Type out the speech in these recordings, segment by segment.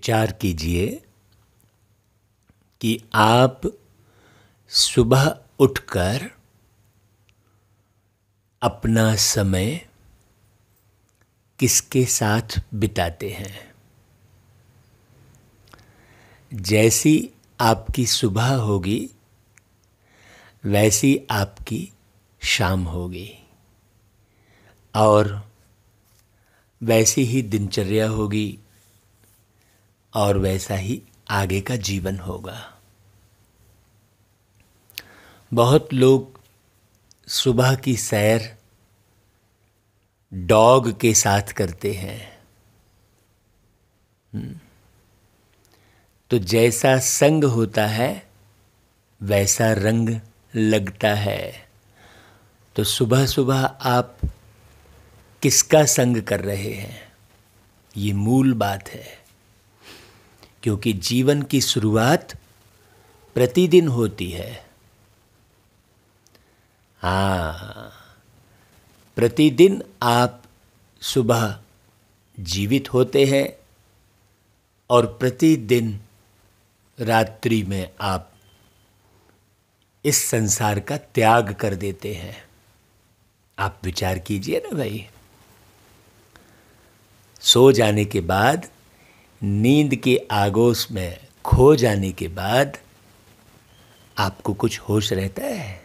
विचार कीजिए कि आप सुबह उठकर अपना समय किसके साथ बिताते हैं। जैसी आपकी सुबह होगी वैसी आपकी शाम होगी और वैसी ही दिनचर्या होगी और वैसा ही आगे का जीवन होगा। बहुत लोग सुबह की सैर डॉग के साथ करते हैं। तो जैसा संग होता है वैसा रंग लगता है। तो सुबह सुबह आप किसका संग कर रहे हैं, ये मूल बात है। क्योंकि जीवन की शुरुआत प्रतिदिन होती है। हाँ, प्रतिदिन आप सुबह जीवित होते हैं और प्रतिदिन रात्रि में आप इस संसार का त्याग कर देते हैं। आप विचार कीजिए ना भाई। सो जाने के बाद, नींद के आगोश में खो जाने के बाद आपको कुछ होश रहता है?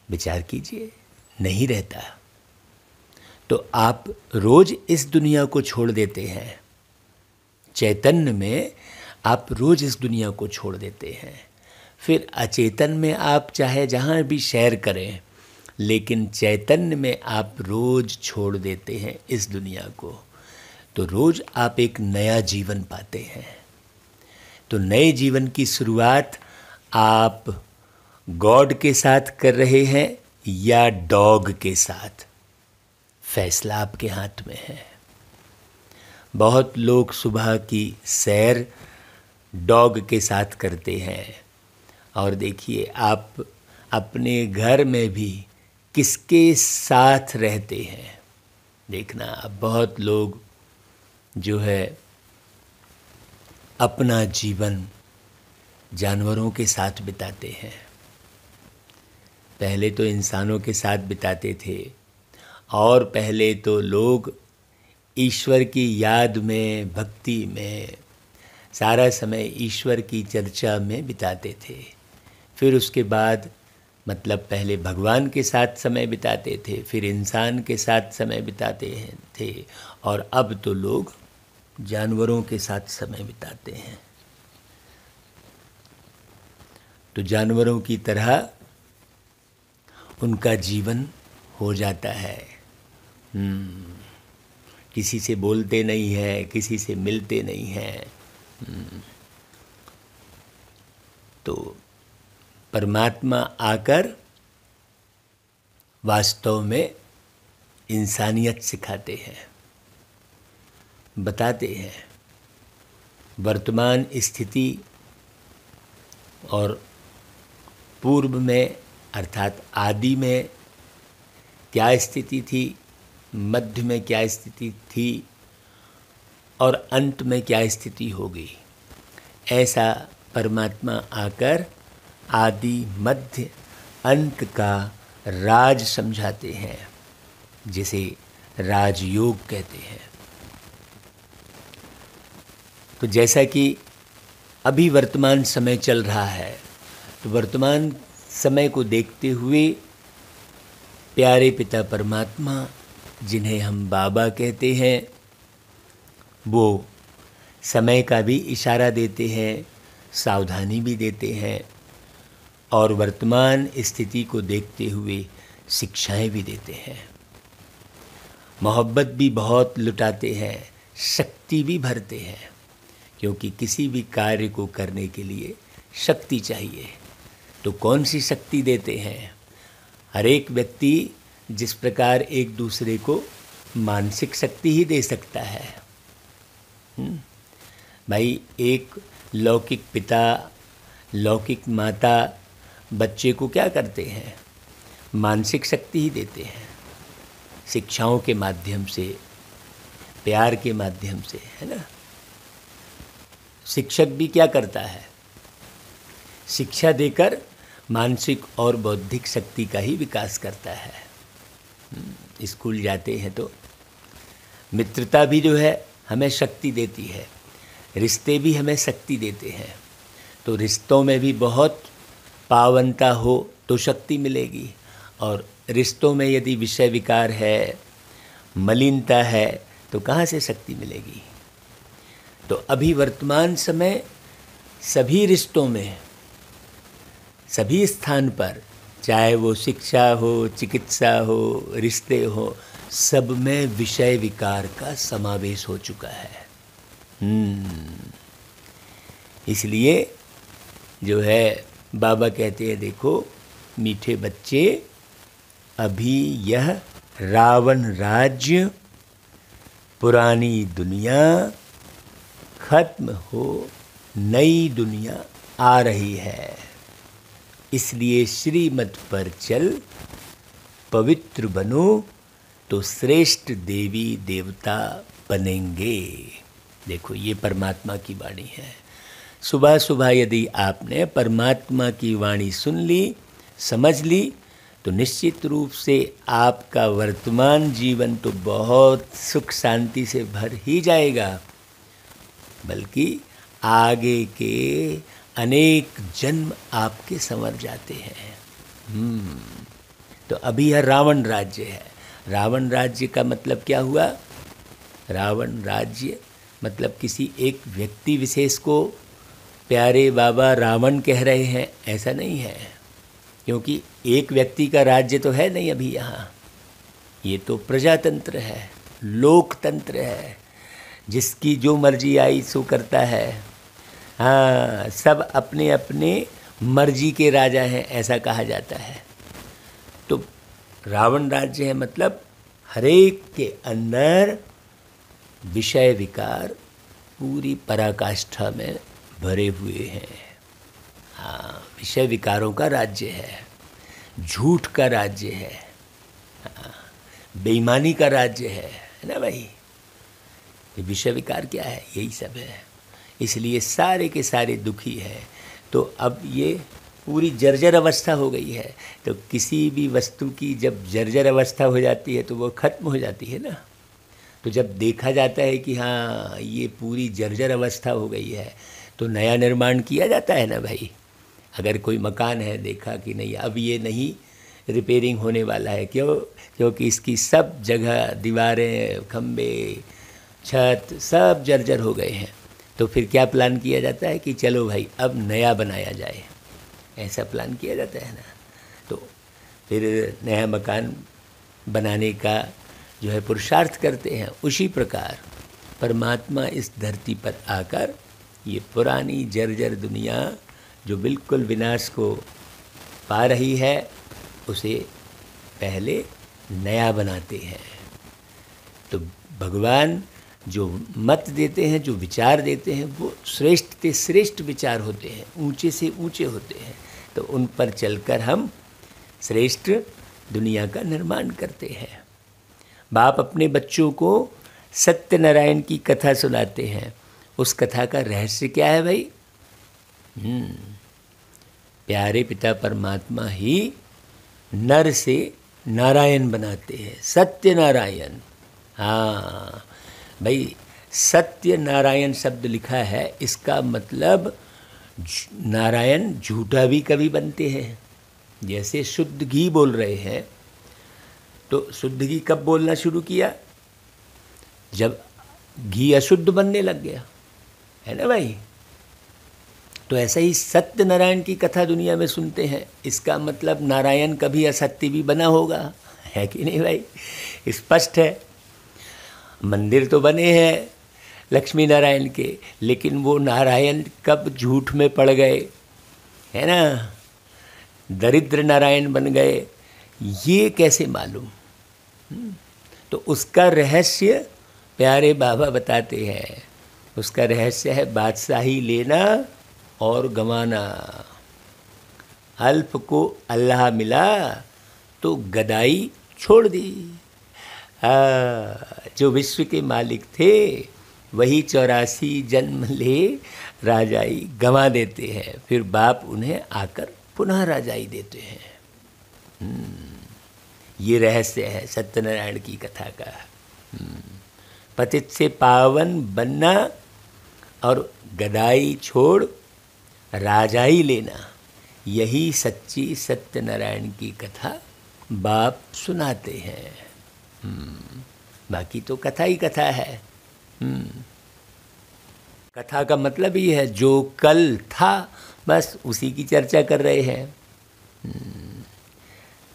विचार कीजिए, नहीं रहता। तो आप रोज इस दुनिया को छोड़ देते हैं। चैतन्य में आप रोज इस दुनिया को छोड़ देते हैं। फिर अचेतन में आप चाहे जहाँ भी सैर करें, लेकिन चैतन्य में आप रोज छोड़ देते हैं इस दुनिया को। तो रोज आप एक नया जीवन पाते हैं। तो नए जीवन की शुरुआत आप गॉड के साथ कर रहे हैं या डॉग के साथ, फैसला आपके हाथ में है। बहुत लोग सुबह की सैर डॉग के साथ करते हैं। और देखिए, आप अपने घर में भी किसके साथ रहते हैं। देखना, अब बहुत लोग जो है अपना जीवन जानवरों के साथ बिताते हैं। पहले तो इंसानों के साथ बिताते थे और पहले तो लोग ईश्वर की याद में, भक्ति में सारा समय ईश्वर की चर्चा में बिताते थे। फिर उसके बाद पहले भगवान के साथ समय बिताते थे, फिर इंसान के साथ समय बिताते थे और अब तो लोग जानवरों के साथ समय बिताते हैं। तो जानवरों की तरह उनका जीवन हो जाता है। किसी से बोलते नहीं हैं, किसी से मिलते नहीं हैं। तो परमात्मा आकर वास्तव में इंसानियत सिखाते हैं, बताते हैं वर्तमान स्थिति और पूर्व में अर्थात आदि में क्या स्थिति थी, मध्य में क्या स्थिति थी और अंत में क्या स्थिति होगी। ऐसा परमात्मा आकर आदि मध्य अंत का राज समझाते हैं, जिसे राजयोग कहते हैं। तो जैसा कि अभी वर्तमान समय चल रहा है, तो वर्तमान समय को देखते हुए प्यारे पिता परमात्मा, जिन्हें हम बाबा कहते हैं, वो समय का भी इशारा देते हैं, सावधानी भी देते हैं और वर्तमान स्थिति को देखते हुए शिक्षाएं भी देते हैं। मोहब्बत भी बहुत लुटाते हैं, शक्ति भी भरते हैं, क्योंकि किसी भी कार्य को करने के लिए शक्ति चाहिए। तो कौन सी शक्ति देते हैं? हर एक व्यक्ति जिस प्रकार एक दूसरे को मानसिक शक्ति ही दे सकता है। भाई, एक लौकिक पिता, लौकिक माता बच्चे को क्या करते हैं? मानसिक शक्ति ही देते हैं, शिक्षाओं के माध्यम से, प्यार के माध्यम से, है ना। शिक्षक भी क्या करता है? शिक्षा देकर मानसिक और बौद्धिक शक्ति का ही विकास करता है। स्कूल जाते हैं तो मित्रता भी जो है हमें शक्ति देती है, रिश्ते भी हमें शक्ति देते हैं। तो रिश्तों में भी बहुत पावनता हो तो शक्ति मिलेगी, और रिश्तों में यदि विषय विकार है, मलिनता है, तो कहाँ से शक्ति मिलेगी? तो अभी वर्तमान समय सभी रिश्तों में, सभी स्थान पर, चाहे वो शिक्षा हो, चिकित्सा हो, रिश्ते हो, सब में विषय विकार का समावेश हो चुका है। इसलिए जो है बाबा कहते हैं, देखो मीठे बच्चे, अभी यह रावण राज्य, पुरानी दुनिया खत्म हो, नई दुनिया आ रही है। इसलिए श्रीमत पर चल, पवित्र बनो तो श्रेष्ठ देवी देवता बनेंगे। देखो ये परमात्मा की वाणी है। सुबह सुबह यदि आपने परमात्मा की वाणी सुन ली, समझ ली, तो निश्चित रूप से आपका वर्तमान जीवन तो बहुत सुख शांति से भर ही जाएगा, बल्कि आगे के अनेक जन्म आपके संवर जाते हैं। तो अभी यह रावण राज्य है। रावण राज्य का मतलब क्या हुआ? रावण राज्य मतलब किसी एक व्यक्ति विशेष को प्यारे बाबा रावण कह रहे हैं, ऐसा नहीं है, क्योंकि एक व्यक्ति का राज्य तो है नहीं अभी यहाँ। ये तो प्रजातंत्र है, लोकतंत्र है, जिसकी जो मर्जी आई सो करता है। हाँ, सब अपने अपने मर्जी के राजा हैं, ऐसा कहा जाता है। तो रावण राज्य है मतलब हरेक के अंदर विषय विकार पूरी पराकाष्ठा में भरे हुए हैं। हाँ, विषय विकारों का राज्य है, झूठ का राज्य है, हाँ, बेईमानी का राज्य है ना भाई। ये विषय विकार क्या है? यही सब है। इसलिए सारे के सारे दुखी है। तो अब ये पूरी जर्जर अवस्था हो गई है। तो किसी भी वस्तु की जब जर्जर अवस्था हो जाती है तो वो खत्म हो जाती है ना। तो जब देखा जाता है कि हाँ ये पूरी जर्जर अवस्था हो गई है, तो नया निर्माण किया जाता है ना भाई। अगर कोई मकान है, देखा कि नहीं अब ये नहीं रिपेयरिंग होने वाला है, क्योंकि इसकी सब जगह दीवारें, खंबे, छत सब जर्जर हो गए हैं, तो फिर क्या प्लान किया जाता है कि चलो भाई अब नया बनाया जाए, ऐसा प्लान किया जाता है ना। तो फिर नया मकान बनाने का जो है पुरुषार्थ करते हैं। उसी प्रकार परमात्मा इस धरती पर आकर ये पुरानी जर्जर दुनिया जो बिल्कुल विनाश को पा रही है, उसे पहले नया बनाते हैं। तो भगवान जो मत देते हैं, जो विचार देते हैं, वो श्रेष्ठ से श्रेष्ठ विचार होते हैं, ऊंचे से ऊंचे होते हैं। तो उन पर चलकर हम श्रेष्ठ दुनिया का निर्माण करते हैं। बाप अपने बच्चों को सत्यनारायण की कथा सुनाते हैं। उस कथा का रहस्य क्या है भाई? प्यारे पिता परमात्मा ही नर से नारायण बनाते हैं, सत्यनारायण। हाँ भाई, सत्य नारायण शब्द लिखा है, इसका मतलब नारायण झूठा भी कभी बनते हैं। जैसे शुद्ध घी बोल रहे हैं, तो शुद्ध घी कब बोलना शुरू किया? जब घी अशुद्ध बनने लग गया, है ना भाई। तो ऐसा ही सत्यनारायण की कथा दुनिया में सुनते हैं, इसका मतलब नारायण कभी असत्य भी बना होगा, है कि नहीं भाई? स्पष्ट है। मंदिर तो बने हैं लक्ष्मी नारायण के, लेकिन वो नारायण कब झूठ में पड़ गए, है ना, दरिद्र नारायण बन गए, ये कैसे मालूम? तो उसका रहस्य प्यारे बाबा बताते हैं। उसका रहस्य है बादशाही लेना और गंवाना। अल्प को अल्लाह मिला तो गदाई छोड़ दी। जो विश्व के मालिक थे वही 84 जन्म ले राजाई गंवा देते हैं, फिर बाप उन्हें आकर पुनः राजाई देते हैं। ये रहस्य है सत्यनारायण की कथा का। पतित से पावन बनना और गदाई छोड़ राजाई लेना, यही सच्ची सत्यनारायण की कथा बाप सुनाते हैं। बाकी तो कथा ही कथा है। कथा का मतलब ही है जो कल था बस उसी की चर्चा कर रहे हैं।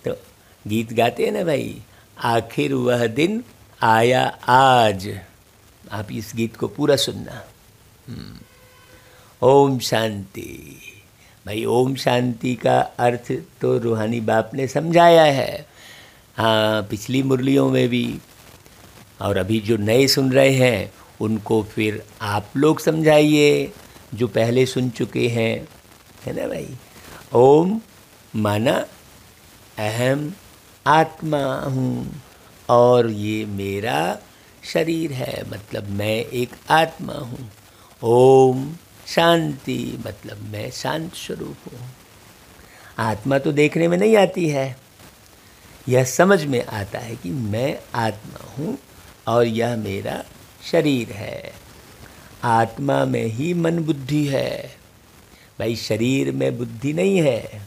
तो गीत गाते हैं ना भाई, आखिर वह दिन आया आज। आप इस गीत को पूरा सुनना। ओम शांति। भाई ओम शांति का अर्थ तो रूहानी बाप ने समझाया है, हाँ, पिछली मुरलियों में भी, और अभी जो नए सुन रहे हैं उनको फिर आप लोग समझाइए जो पहले सुन चुके हैं, है ना भाई। ओम माना अहम आत्मा हूँ और ये मेरा शरीर है, मतलब मैं एक आत्मा हूँ। ओम शांति मतलब मैं शांत स्वरूप हूँ। आत्मा तो देखने में नहीं आती है, यह समझ में आता है कि मैं आत्मा हूँ और यह मेरा शरीर है। आत्मा में ही मन बुद्धि है भाई, शरीर में बुद्धि नहीं है।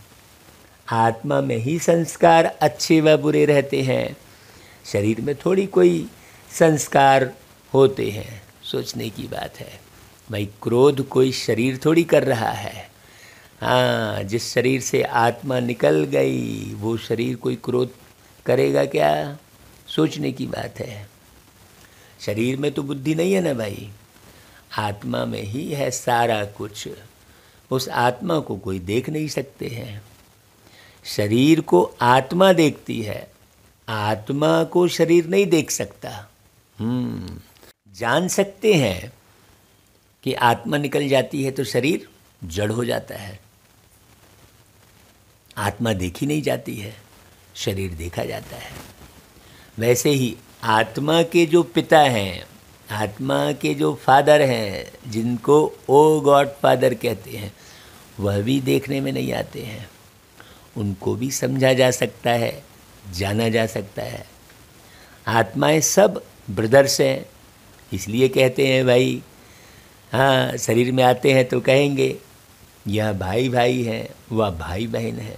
आत्मा में ही संस्कार अच्छे व बुरे रहते हैं, शरीर में थोड़ी कोई संस्कार होते हैं। सोचने की बात है भाई, क्रोध कोई शरीर थोड़ी कर रहा है। हाँ, जिस शरीर से आत्मा निकल गई वो शरीर कोई क्रोध करेगा क्या? सोचने की बात है। शरीर में तो बुद्धि नहीं है ना भाई, आत्मा में ही है सारा कुछ। उस आत्मा को कोई देख नहीं सकते हैं। शरीर को आत्मा देखती है, आत्मा को शरीर नहीं देख सकता। जान सकते हैं कि आत्मा निकल जाती है तो शरीर जड़ हो जाता है। आत्मा देखी नहीं जाती है, शरीर देखा जाता है। वैसे ही आत्मा के जो पिता हैं, आत्मा के जो फादर हैं, जिनको ओ गॉड फादर कहते हैं, वह भी देखने में नहीं आते हैं। उनको भी समझा जा सकता है, जाना जा सकता है। आत्माएं सब ब्रदर्स हैं, इसलिए कहते हैं भाई, हाँ, शरीर में आते हैं तो कहेंगे यह भाई भाई हैं, वह भाई बहन है।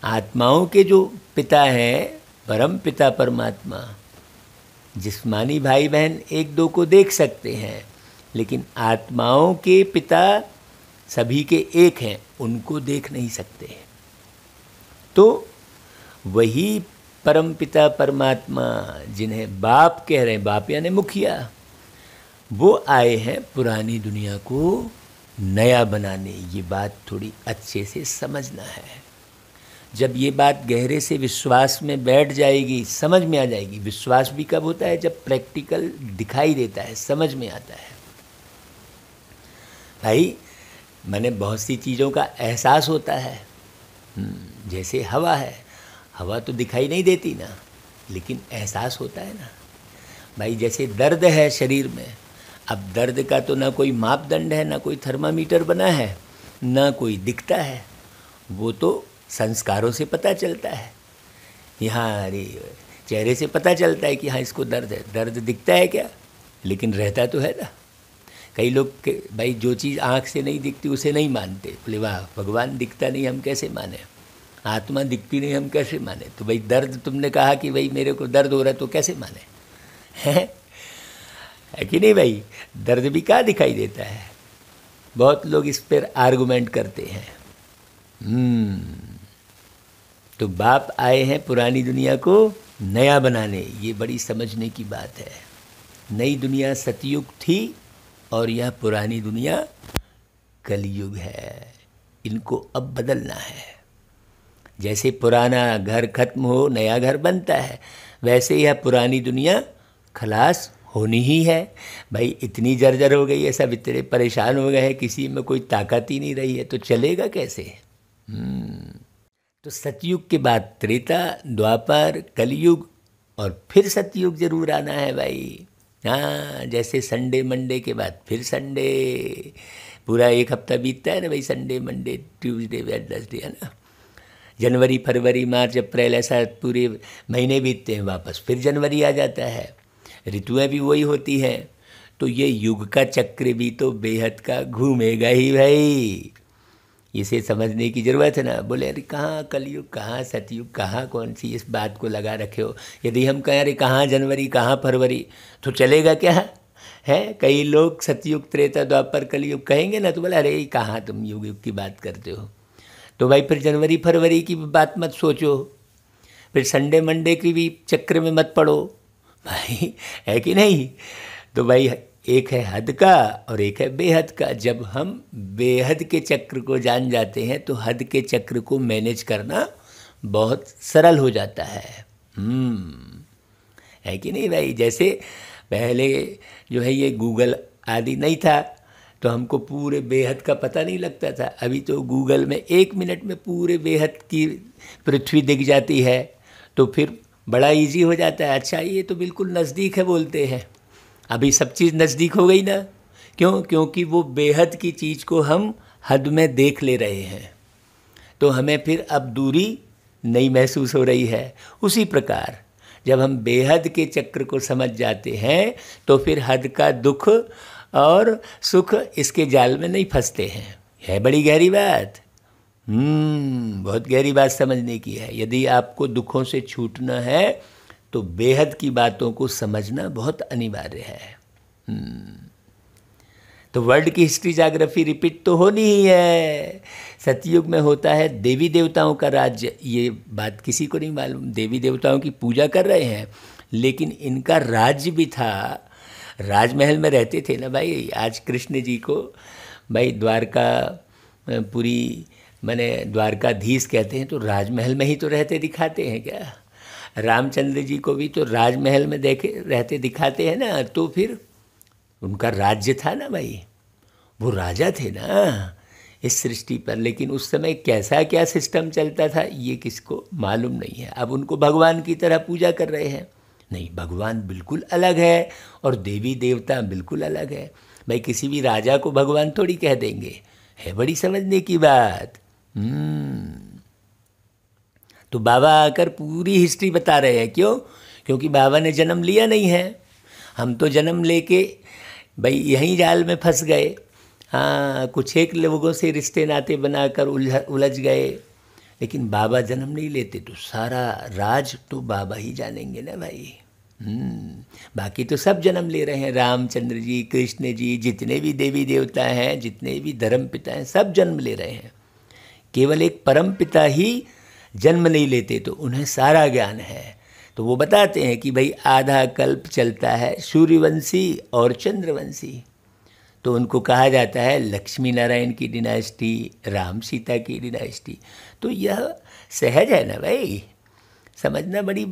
आत्माओं के जो पिता हैं, परम पिता परमात्मा, जिस्मानी भाई बहन एक दो को देख सकते हैं, लेकिन आत्माओं के पिता सभी के एक हैं, उनको देख नहीं सकते। तो वही परम पिता परमात्मा जिन्हें बाप कह रहे हैं, बाप यानी मुखिया, वो आए हैं पुरानी दुनिया को नया बनाने। ये बात थोड़ी अच्छे से समझना है। जब ये बात गहरे से विश्वास में बैठ जाएगी, समझ में आ जाएगी। विश्वास भी कब होता है? जब प्रैक्टिकल दिखाई देता है, समझ में आता है। भाई मैंने बहुत सी चीज़ों का एहसास होता है। जैसे हवा है, हवा तो दिखाई नहीं देती ना, लेकिन एहसास होता है ना भाई। जैसे दर्द है शरीर में, अब दर्द का तो ना कोई मापदंड है, ना कोई थर्मामीटर बना है, ना कोई दिखता है। वो तो संस्कारों से पता चलता है। यहाँ अरे चेहरे से पता चलता है कि हाँ इसको दर्द है। दर्द दिखता है क्या? लेकिन रहता तो है ना। कई लोग भाई जो चीज़ आँख से नहीं दिखती उसे नहीं मानते। बोले वाह, भगवान दिखता नहीं, हम कैसे माने? आत्मा दिखती नहीं, हम कैसे माने? तो भाई दर्द, तुमने कहा कि भाई मेरे को दर्द हो रहा है, तो कैसे माने? है कि नहीं भाई? दर्द भी कहाँ दिखाई देता है? बहुत लोग इस पर आर्गुमेंट करते हैं। तो बाप आए हैं पुरानी दुनिया को नया बनाने। ये बड़ी समझने की बात है। नई दुनिया सतयुग थी और यह पुरानी दुनिया कलयुग है। इनको अब बदलना है। जैसे पुराना घर खत्म हो नया घर बनता है, वैसे यह पुरानी दुनिया खलास होनी ही है। भाई इतनी जर्जर हो गई है, सब इतने परेशान हो गए हैं, किसी में कोई ताकत ही नहीं रही है, तो चलेगा कैसे? तो सतयुग के बाद त्रेता, द्वापर, कलयुग और फिर सतयुग जरूर आना है भाई। हाँ, जैसे संडे मंडे के बाद फिर संडे, पूरा एक हफ्ता बीतता है ना भाई, संडे मंडे ट्यूसडे वेडनेसडे, है ना। जनवरी फरवरी मार्च अप्रैल ऐसा पूरे महीने बीतते हैं, वापस फिर जनवरी आ जाता है। ऋतुएं भी वही होती हैं। तो ये युग का चक्र भी तो बेहद का घूमेगा ही भाई। इसे समझने की ज़रूरत है ना। बोले अरे कहाँ कलयुग, कहाँ सतयुग, कहाँ कौन सी इस बात को लगा रखे हो। यदि हम कहें अरे कहाँ जनवरी कहाँ फरवरी, तो चलेगा क्या है। कई लोग सतयुग त्रेता द्वापर कलयुग कहेंगे ना, तो बोले अरे कहाँ तुम युग युग की बात करते हो। तो भाई फिर जनवरी फरवरी की बात मत सोचो, फिर संडे मंडे की भी चक्र में मत पड़ो भाई, है कि नहीं। तो भाई एक है हद का और एक है बेहद का। जब हम बेहद के चक्र को जान जाते हैं तो हद के चक्र को मैनेज करना बहुत सरल हो जाता है। है कि नहीं भाई। जैसे पहले जो है ये गूगल आदि नहीं था, तो हमको पूरे बेहद का पता नहीं लगता था। अभी तो गूगल में 1 मिनट में पूरे बेहद की पृथ्वी दिख जाती है, तो फिर बड़ा इजी हो जाता है। अच्छा ये तो बिल्कुल नज़दीक है बोलते हैं। अभी सब चीज़ नज़दीक हो गई ना, क्यों? क्योंकि वो बेहद की चीज़ को हम हद में देख ले रहे हैं, तो हमें फिर अब दूरी नहीं महसूस हो रही है। उसी प्रकार जब हम बेहद के चक्र को समझ जाते हैं तो फिर हद का दुख और सुख इसके जाल में नहीं फंसते हैं। है बड़ी गहरी बात। बहुत गहरी बात समझने की है। यदि आपको दुखों से छूटना है तो बेहद की बातों को समझना बहुत अनिवार्य है। तो वर्ल्ड की हिस्ट्री जाग्राफी रिपीट तो होनी ही है। सतयुग में होता है देवी देवताओं का राज्य, ये बात किसी को नहीं मालूम। देवी देवताओं की पूजा कर रहे हैं, लेकिन इनका राज्य भी था। राजमहल में रहते थे ना भाई। आज कृष्ण जी को भाई द्वारका पुरी माने द्वारकाधीश कहते हैं, तो राजमहल में ही तो रहते दिखाते हैं क्या। रामचंद्र जी को भी तो राजमहल में देखे रहते दिखाते हैं ना। तो फिर उनका राज्य था ना भाई, वो राजा थे ना इस सृष्टि पर। लेकिन उस समय कैसा क्या सिस्टम चलता था ये किसको मालूम नहीं है। अब उनको भगवान की तरह पूजा कर रहे हैं। नहीं, भगवान बिल्कुल अलग है और देवी देवता बिल्कुल अलग है भाई। किसी भी राजा को भगवान थोड़ी कह देंगे। है बड़ी समझने की बात। तो बाबा आकर पूरी हिस्ट्री बता रहे हैं। क्यों? क्योंकि बाबा ने जन्म लिया नहीं है। हम तो जन्म लेके भाई यहीं जाल में फंस गए। हाँ, कुछ एक लोगों से रिश्ते नाते बनाकर उलझ गए। लेकिन बाबा जन्म नहीं लेते तो सारा राज तो बाबा ही जानेंगे ना भाई। बाकी तो सब जन्म ले रहे हैं। रामचंद्र जी, कृष्ण जी, जितने भी देवी देवता हैं, जितने भी धर्म पिता हैं, सब जन्म ले रहे हैं। केवल एक परम पिता ही जन्म नहीं लेते, तो उन्हें सारा ज्ञान है। तो वो बताते हैं कि भाई आधा कल्प चलता है सूर्यवंशी और चंद्रवंशी। तो उनको कहा जाता है लक्ष्मी नारायण की डिनास्टी, राम सीता की डिनास्टी। तो यह सहज है ना भाई, समझना बड़ी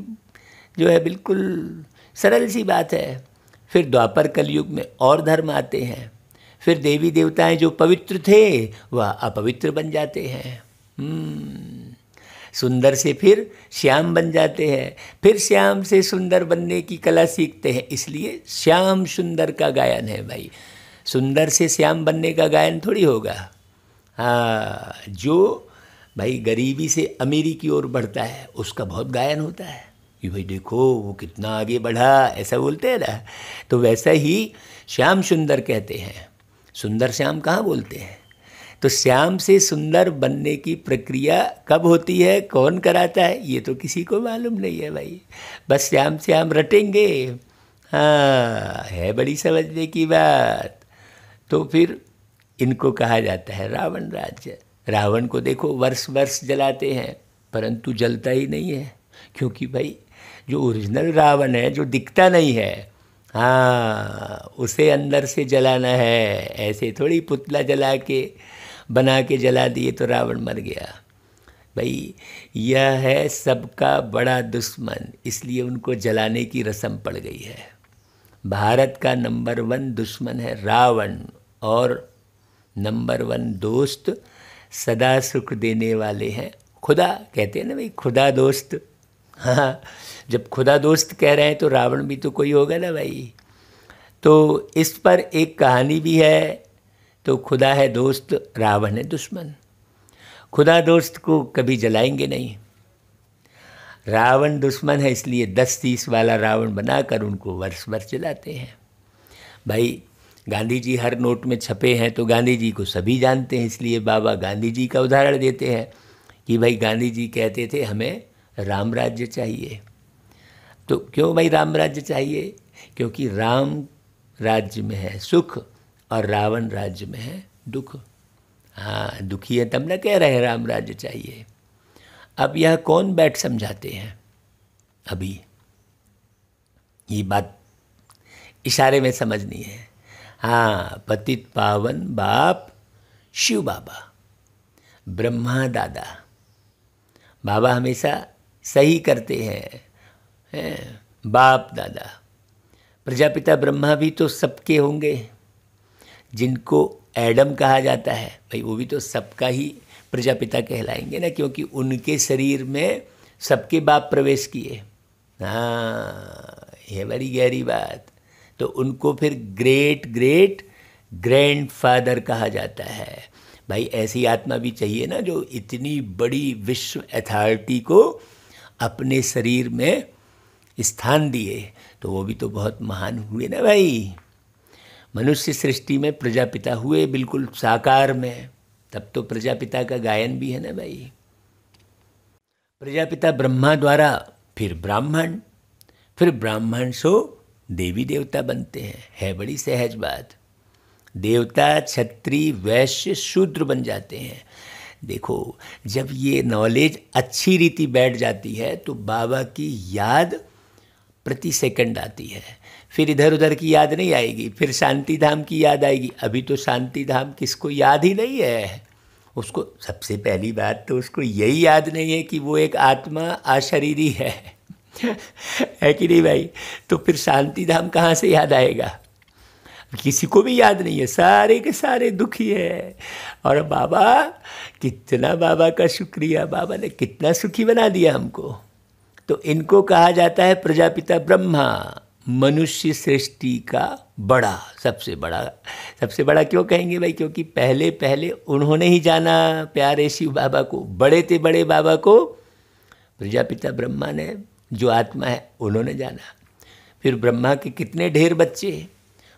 जो है बिल्कुल सरल सी बात है। फिर द्वापर कलयुग में और धर्म आते हैं। फिर देवी देवताएं जो पवित्र थे वह अपवित्र बन जाते हैं। सुंदर से फिर श्याम बन जाते हैं। फिर श्याम से सुंदर बनने की कला सीखते हैं। इसलिए श्याम सुंदर का गायन है भाई। सुंदर से श्याम बनने का गायन थोड़ी होगा। हाँ, जो भाई गरीबी से अमीरी की ओर बढ़ता है उसका बहुत गायन होता है कि भाई देखो वो कितना आगे बढ़ा, ऐसा बोलते हैं ना। तो वैसा ही श्याम सुंदर कहते हैं। सुंदर श्याम कहाँ बोलते हैं। तो श्याम से सुंदर बनने की प्रक्रिया कब होती है, कौन कराता है, ये तो किसी को मालूम नहीं है भाई। बस श्याम श्याम रटेंगे। हाँ, है बड़ी समझने की बात। तो फिर इनको कहा जाता है रावण राज्य। रावण को देखो वर्ष वर्ष जलाते हैं, परंतु जलता ही नहीं है। क्योंकि भाई जो ओरिजिनल रावण है, जो दिखता नहीं है, हाँ, उसे अंदर से जलाना है। ऐसे थोड़ी पुतला जला के बना के जला दिए तो रावण मर गया भाई। यह है सबका बड़ा दुश्मन, इसलिए उनको जलाने की रस्म पड़ गई है। भारत का नंबर 1 दुश्मन है रावण, और नंबर 1 दोस्त सदा सुख देने वाले हैं खुदा। कहते हैं ना भाई, खुदा दोस्त। हाँ, जब खुदा दोस्त कह रहे हैं तो रावण भी तो कोई होगा ना भाई। तो इस पर एक कहानी भी है। तो खुदा है दोस्त, रावण है दुश्मन। खुदा दोस्त को कभी जलाएंगे नहीं, रावण दुश्मन है, इसलिए 10-30 वाला रावण बनाकर उनको वर्ष वर्ष जलाते हैं। भाई गांधी जी हर नोट में छपे हैं तो गांधी जी को सभी जानते हैं, इसलिए बाबा गांधी जी का उदाहरण देते हैं कि भाई गांधी जी कहते थे हमें राम राज्य चाहिए। तो क्यों भाई राम राज्य चाहिए? क्योंकि राम राज्य में है सुख और रावण राज्य में है दुख। हाँ, दुखी है तब न कह रहे हैं राम राज्य चाहिए। अब यह कौन बैठ समझाते हैं? अभी ये बात इशारे में समझनी है। हाँ, पतित पावन बाप शिव बाबा, ब्रह्मा दादा। बाबा हमेशा सही करते हैं, बाप दादा। प्रजापिता ब्रह्मा भी तो सबके होंगे, जिनको एडम कहा जाता है भाई वो भी तो सबका ही प्रजापिता कहलाएंगे ना, क्योंकि उनके शरीर में सबके बाप प्रवेश किए। हाँ, ये बड़ी गहरी बात। तो उनको फिर ग्रेट ग्रेट ग्रैंडफादर कहा जाता है। भाई ऐसी आत्मा भी चाहिए ना जो इतनी बड़ी विश्व अथॉरिटी को अपने शरीर में स्थान दिए, तो वो भी तो बहुत महान हुए ना भाई। मनुष्य सृष्टि में प्रजापिता हुए बिल्कुल साकार में, तब तो प्रजापिता का गायन भी है ना भाई। प्रजापिता ब्रह्मा द्वारा फिर ब्राह्मण सो देवी देवता बनते हैं। है बड़ी सहज बात। देवता क्षत्रिय वैश्य शूद्र बन जाते हैं। देखो, जब ये नॉलेज अच्छी रीति बैठ जाती है तो बाबा की याद प्रति सेकंड आती है। फिर इधर उधर की याद नहीं आएगी, फिर शांति धाम की याद आएगी। अभी तो शांति धाम किसको याद ही नहीं है। उसको सबसे पहली बात तो उसको यही याद नहीं है कि वो एक आत्मा अशरीरी है है कि नहीं भाई? तो फिर शांति धाम कहाँ से याद आएगा? किसी को भी याद नहीं है, सारे के सारे दुखी है। और बाबा, कितना बाबा का शुक्रिया, बाबा ने कितना सुखी बना दिया हमको। तो इनको कहा जाता है प्रजापिता ब्रह्मा, मनुष्य सृष्टि का बड़ा, सबसे बड़ा क्यों कहेंगे भाई? क्योंकि पहले पहले उन्होंने ही जाना प्यारे शिव बाबा को, बड़े थे बड़े बाबा को प्रजापिता ब्रह्मा ने, जो आत्मा है उन्होंने जाना। फिर ब्रह्मा के कितने ढेर बच्चे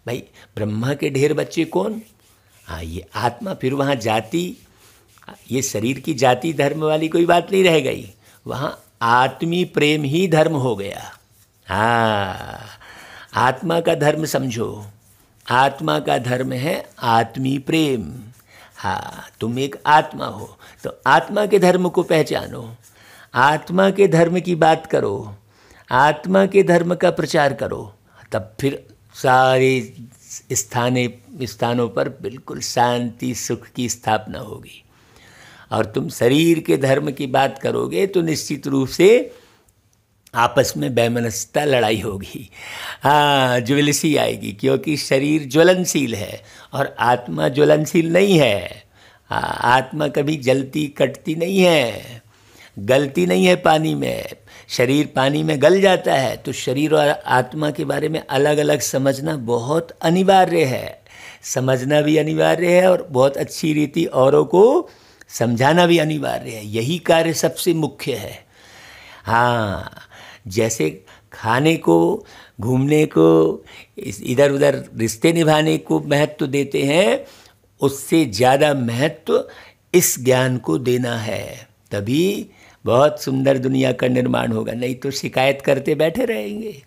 भाई? ब्रह्मा के ढेर बच्चे कौन? हाँ, ये आत्मा। फिर वहाँ जाति, ये शरीर की जाति धर्म वाली कोई बात नहीं रह गई, वहाँ आत्मी प्रेम ही धर्म हो गया। हाँ, आत्मा का धर्म समझो, आत्मा का धर्म है आत्मी प्रेम। हाँ, तुम एक आत्मा हो तो आत्मा के धर्म को पहचानो, आत्मा के धर्म की बात करो, आत्मा के धर्म का प्रचार करो, तब फिर सारे स्थानों पर बिल्कुल शांति सुख की स्थापना होगी। और तुम शरीर के धर्म की बात करोगे तो निश्चित रूप से आपस में वैमनस्यता लड़ाई होगी। हाँ, ज्वलसी आएगी, क्योंकि शरीर ज्वलनशील है और आत्मा ज्वलनशील नहीं है। हाँ, आत्मा कभी जलती कटती नहीं है, गलती नहीं है पानी में। शरीर पानी में गल जाता है तो शरीर और आत्मा के बारे में अलग अलग समझना बहुत अनिवार्य है। समझना भी अनिवार्य है और बहुत अच्छी रीति औरों को समझाना भी अनिवार्य है। यही कार्य सबसे मुख्य है। हाँ, जैसे खाने को, घूमने को, इधर उधर रिश्ते निभाने को महत्व देते हैं, उससे ज़्यादा महत्व इस ज्ञान को देना है। तभी बहुत सुंदर दुनिया का निर्माण होगा। नहीं तो शिकायत करते बैठे रहेंगे,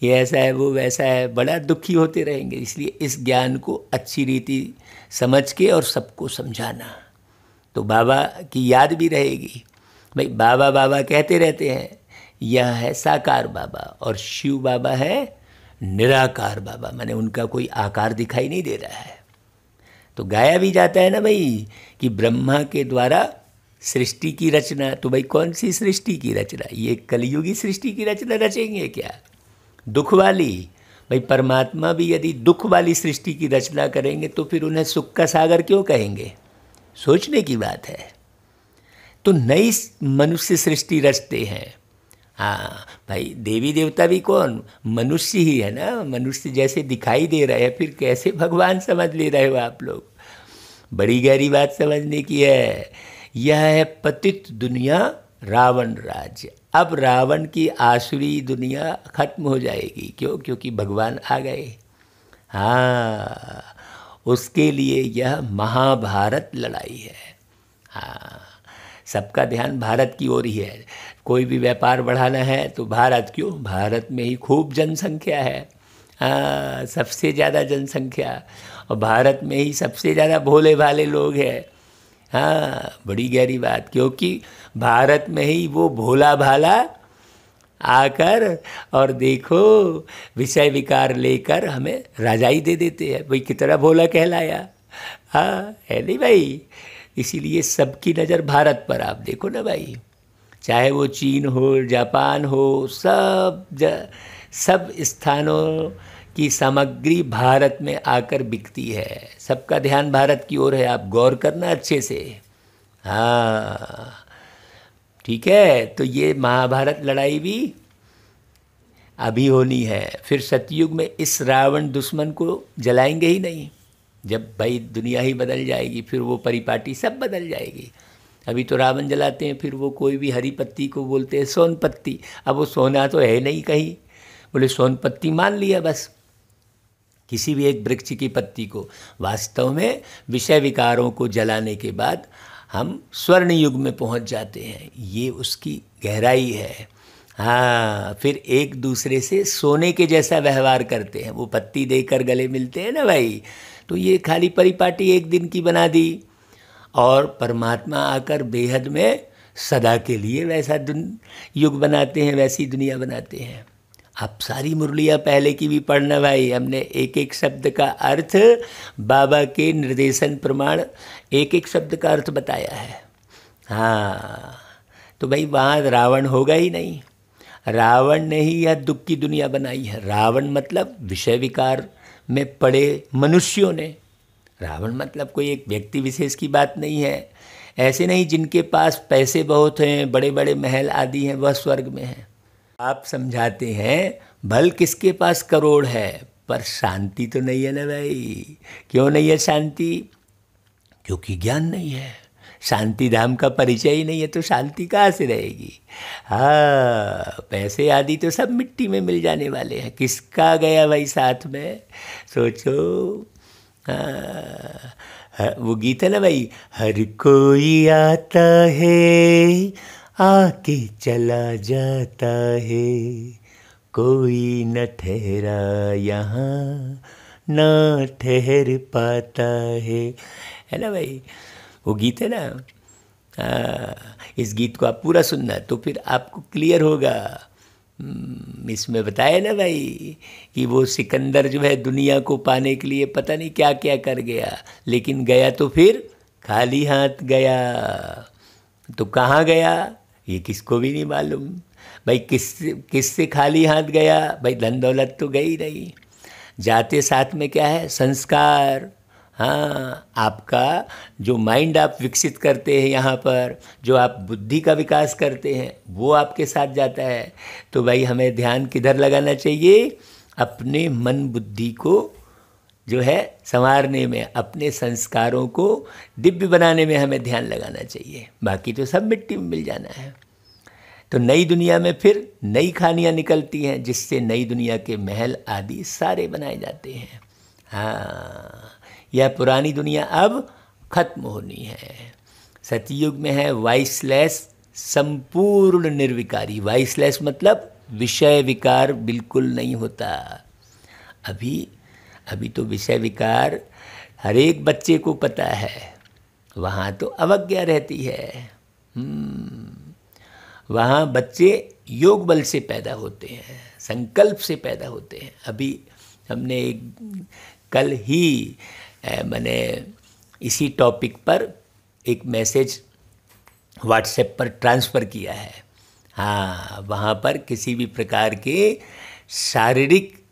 ये ऐसा है वो वैसा है, बड़ा दुखी होते रहेंगे। इसलिए इस ज्ञान को अच्छी रीति समझ के और सबको समझाना, तो बाबा की याद भी रहेगी। भाई बाबा बाबा कहते रहते हैं, यह है साकार बाबा और शिव बाबा है निराकार बाबा, माने उनका कोई आकार दिखाई नहीं दे रहा है। तो गाया भी जाता है ना भाई कि ब्रह्मा के द्वारा सृष्टि की रचना। तो भाई कौन सी सृष्टि की रचना? ये कलयुगी सृष्टि की रचना रचेंगे क्या? दुख वाली? भाई परमात्मा भी यदि दुख वाली सृष्टि की रचना करेंगे तो फिर उन्हें सुख का सागर क्यों कहेंगे? सोचने की बात है। तो नई मनुष्य सृष्टि रचते हैं। हाँ भाई, देवी देवता भी कौन, मनुष्य ही है ना, मनुष्य जैसे दिखाई दे रहे हैं, फिर कैसे भगवान समझ ले रहे हो आप लोग। बड़ी गहरी बात समझने की है। यह है पतित दुनिया, रावण राज्य। अब रावण की आसुरी दुनिया खत्म हो जाएगी। क्यों? क्योंकि भगवान आ गए। हाँ, उसके लिए यह महाभारत लड़ाई है। हाँ, सबका ध्यान भारत की ओर ही है। कोई भी व्यापार बढ़ाना है तो भारत, क्यों? भारत में ही खूब जनसंख्या है। हाँ, सबसे ज़्यादा जनसंख्या, और भारत में ही सबसे ज़्यादा भोले भाले लोग हैं। हाँ, बड़ी गहरी बात, क्योंकि भारत में ही वो भोला भाला आकर और देखो विषय विकार लेकर हमें राजाई दे देते हैं। भाई कितना भोला कहलाया। हाँ, है नहीं भाई? इसीलिए सबकी नज़र भारत पर। आप देखो ना भाई, चाहे वो चीन हो, जापान हो, सब स्थानों की सामग्री भारत में आकर बिकती है। सबका ध्यान भारत की ओर है। आप गौर करना अच्छे से। हाँ, ठीक है। तो ये महाभारत लड़ाई भी अभी होनी है। फिर सतयुग में इस रावण दुश्मन को जलाएंगे ही नहीं। जब भाई दुनिया ही बदल जाएगी, फिर वो परिपाटी सब बदल जाएगी। अभी तो रावण जलाते हैं, फिर वो कोई भी हरी पत्ती को बोलते हैं सोन पत्ती। अब वो सोना तो है नहीं कहीं, बोले सोन पत्ती मान लिया बस, किसी भी एक वृक्ष की पत्ती को। वास्तव में विषय विकारों को जलाने के बाद हम स्वर्ण युग में पहुंच जाते हैं। ये उसकी गहराई है। हाँ, फिर एक दूसरे से सोने के जैसा व्यवहार करते हैं। वो पत्ती देकर गले मिलते हैं ना भाई, तो ये खाली परिपाटी एक दिन की बना दी, और परमात्मा आकर बेहद में सदा के लिए वैसा युग बनाते हैं, वैसी दुनिया बनाते हैं। आप सारी मुरलियाँ पहले की भी पढ़ना भाई। हमने एक एक शब्द का अर्थ, बाबा के निर्देशन प्रमाण एक एक शब्द का अर्थ बताया है। हाँ, तो भाई वहाँ रावण होगा ही नहीं। रावण ने ही यह दुख की दुनिया बनाई है। रावण मतलब विषय विकार में पड़े मनुष्यों ने। रावण मतलब कोई एक व्यक्ति विशेष की बात नहीं है। ऐसे नहीं जिनके पास पैसे बहुत हैं, बड़े बड़े महल आदि हैं, वह स्वर्ग में हैं। आप समझाते हैं भल किसके पास करोड़ है, पर शांति तो नहीं है ना भाई। क्यों नहीं है शांति? क्योंकि ज्ञान नहीं है। शांति धाम का परिचय ही नहीं है, तो शांति कहाँ से रहेगी? हाँ, पैसे आदि तो सब मिट्टी में मिल जाने वाले हैं। किसका गया भाई साथ में? सोचो। हाँ, वो गीत है ना भाई, हर कोई आता है आके चला जाता है, कोई न ठहरा यहाँ न ठहर पाता है ना भाई? वो गीत है ना। इस गीत को आप पूरा सुनना, तो फिर आपको क्लियर होगा। इसमें बताया ना भाई कि वो सिकंदर जो है दुनिया को पाने के लिए पता नहीं क्या क्या कर गया, लेकिन गया तो फिर खाली हाथ गया। तो कहाँ गया ये किसको भी नहीं मालूम भाई। किससे खाली हाथ गया भाई? धन दौलत तो गई नहीं। जाते साथ में क्या है? संस्कार। हाँ, आपका जो माइंड आप विकसित करते हैं यहाँ पर, जो आप बुद्धि का विकास करते हैं, वो आपके साथ जाता है। तो भाई हमें ध्यान किधर लगाना चाहिए? अपने मन बुद्धि को जो है संवारने में, अपने संस्कारों को दिव्य बनाने में हमें ध्यान लगाना चाहिए। बाकी तो सब मिट्टी में मिल जाना है। तो नई दुनिया में फिर नई खानियाँ निकलती हैं, जिससे नई दुनिया के महल आदि सारे बनाए जाते हैं। हाँ, यह पुरानी दुनिया अब खत्म होनी है। सतयुग में है वाइसलेस, संपूर्ण निर्विकारी। वाइसलेस मतलब विषय विकार बिल्कुल नहीं होता। अभी तो विषय विकार हर एक बच्चे को पता है। वहाँ तो अवज्ञा रहती है। वहाँ बच्चे योग बल से पैदा होते हैं, संकल्प से पैदा होते हैं। अभी हमने कल ही मैंने इसी टॉपिक पर एक मैसेज व्हाट्सएप पर ट्रांसफ़र किया है। हाँ, वहाँ पर किसी भी प्रकार के शारीरिक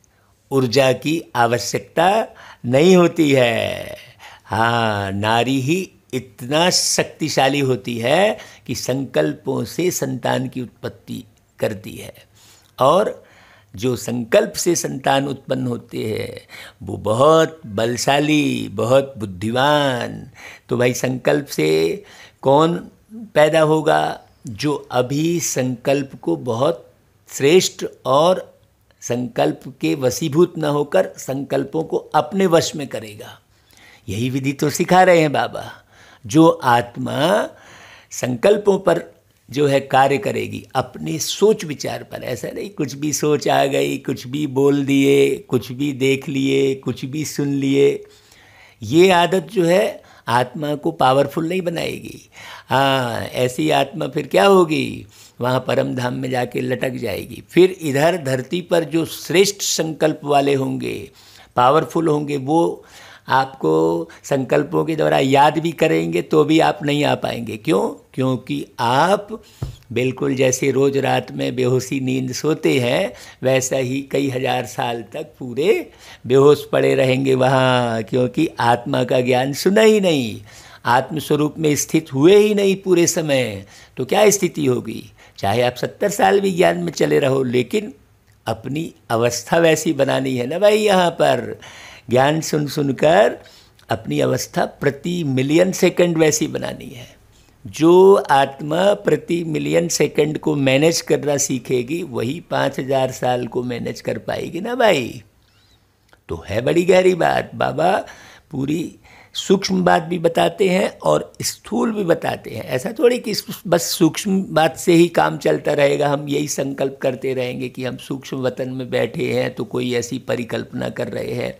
ऊर्जा की आवश्यकता नहीं होती है। हाँ, नारी ही इतना शक्तिशाली होती है कि संकल्पों से संतान की उत्पत्ति करती है। और जो संकल्प से संतान उत्पन्न होते हैं वो बहुत बलशाली, बहुत बुद्धिमान। तो भाई संकल्प से कौन पैदा होगा? जो अभी संकल्प को बहुत श्रेष्ठ और संकल्प के वशीभूत न होकर संकल्पों को अपने वश में करेगा। यही विधि तो सिखा रहे हैं बाबा। जो आत्मा संकल्पों पर जो है कार्य करेगी, अपने सोच विचार पर, ऐसा नहीं कुछ भी सोच आ गई, कुछ भी बोल दिए, कुछ भी देख लिए, कुछ भी सुन लिए, ये आदत जो है आत्मा को पावरफुल नहीं बनाएगी। हाँ, ऐसी आत्मा फिर क्या होगी? वहाँ परम धाम में जाके लटक जाएगी। फिर इधर धरती पर जो श्रेष्ठ संकल्प वाले होंगे, पावरफुल होंगे, वो आपको संकल्पों के द्वारा याद भी करेंगे तो भी आप नहीं आ पाएंगे। क्यों? क्योंकि आप बिल्कुल जैसे रोज रात में बेहोशी नींद सोते हैं, वैसा ही कई हजार साल तक पूरे बेहोश पड़े रहेंगे वहाँ, क्योंकि आत्मा का ज्ञान सुना ही नहीं, आत्मस्वरूप में स्थित हुए ही नहीं पूरे समय। तो क्या स्थिति होगी? चाहे आप 70 साल भी ज्ञान में चले रहो, लेकिन अपनी अवस्था वैसी बनानी है ना भाई। यहाँ पर ज्ञान सुन सुनकर अपनी अवस्था प्रति मिलियन सेकंड वैसी बनानी है। जो आत्मा प्रति मिलियन सेकंड को मैनेज करना सीखेगी, वही 5000 साल को मैनेज कर पाएगी ना भाई। तो है बड़ी गहरी बात। बाबा पूरी सूक्ष्म बात भी बताते हैं और स्थूल भी बताते हैं। ऐसा थोड़ी कि बस सूक्ष्म बात से ही काम चलता रहेगा, हम यही संकल्प करते रहेंगे कि हम सूक्ष्म वतन में बैठे हैं तो कोई ऐसी परिकल्पना कर रहे हैं,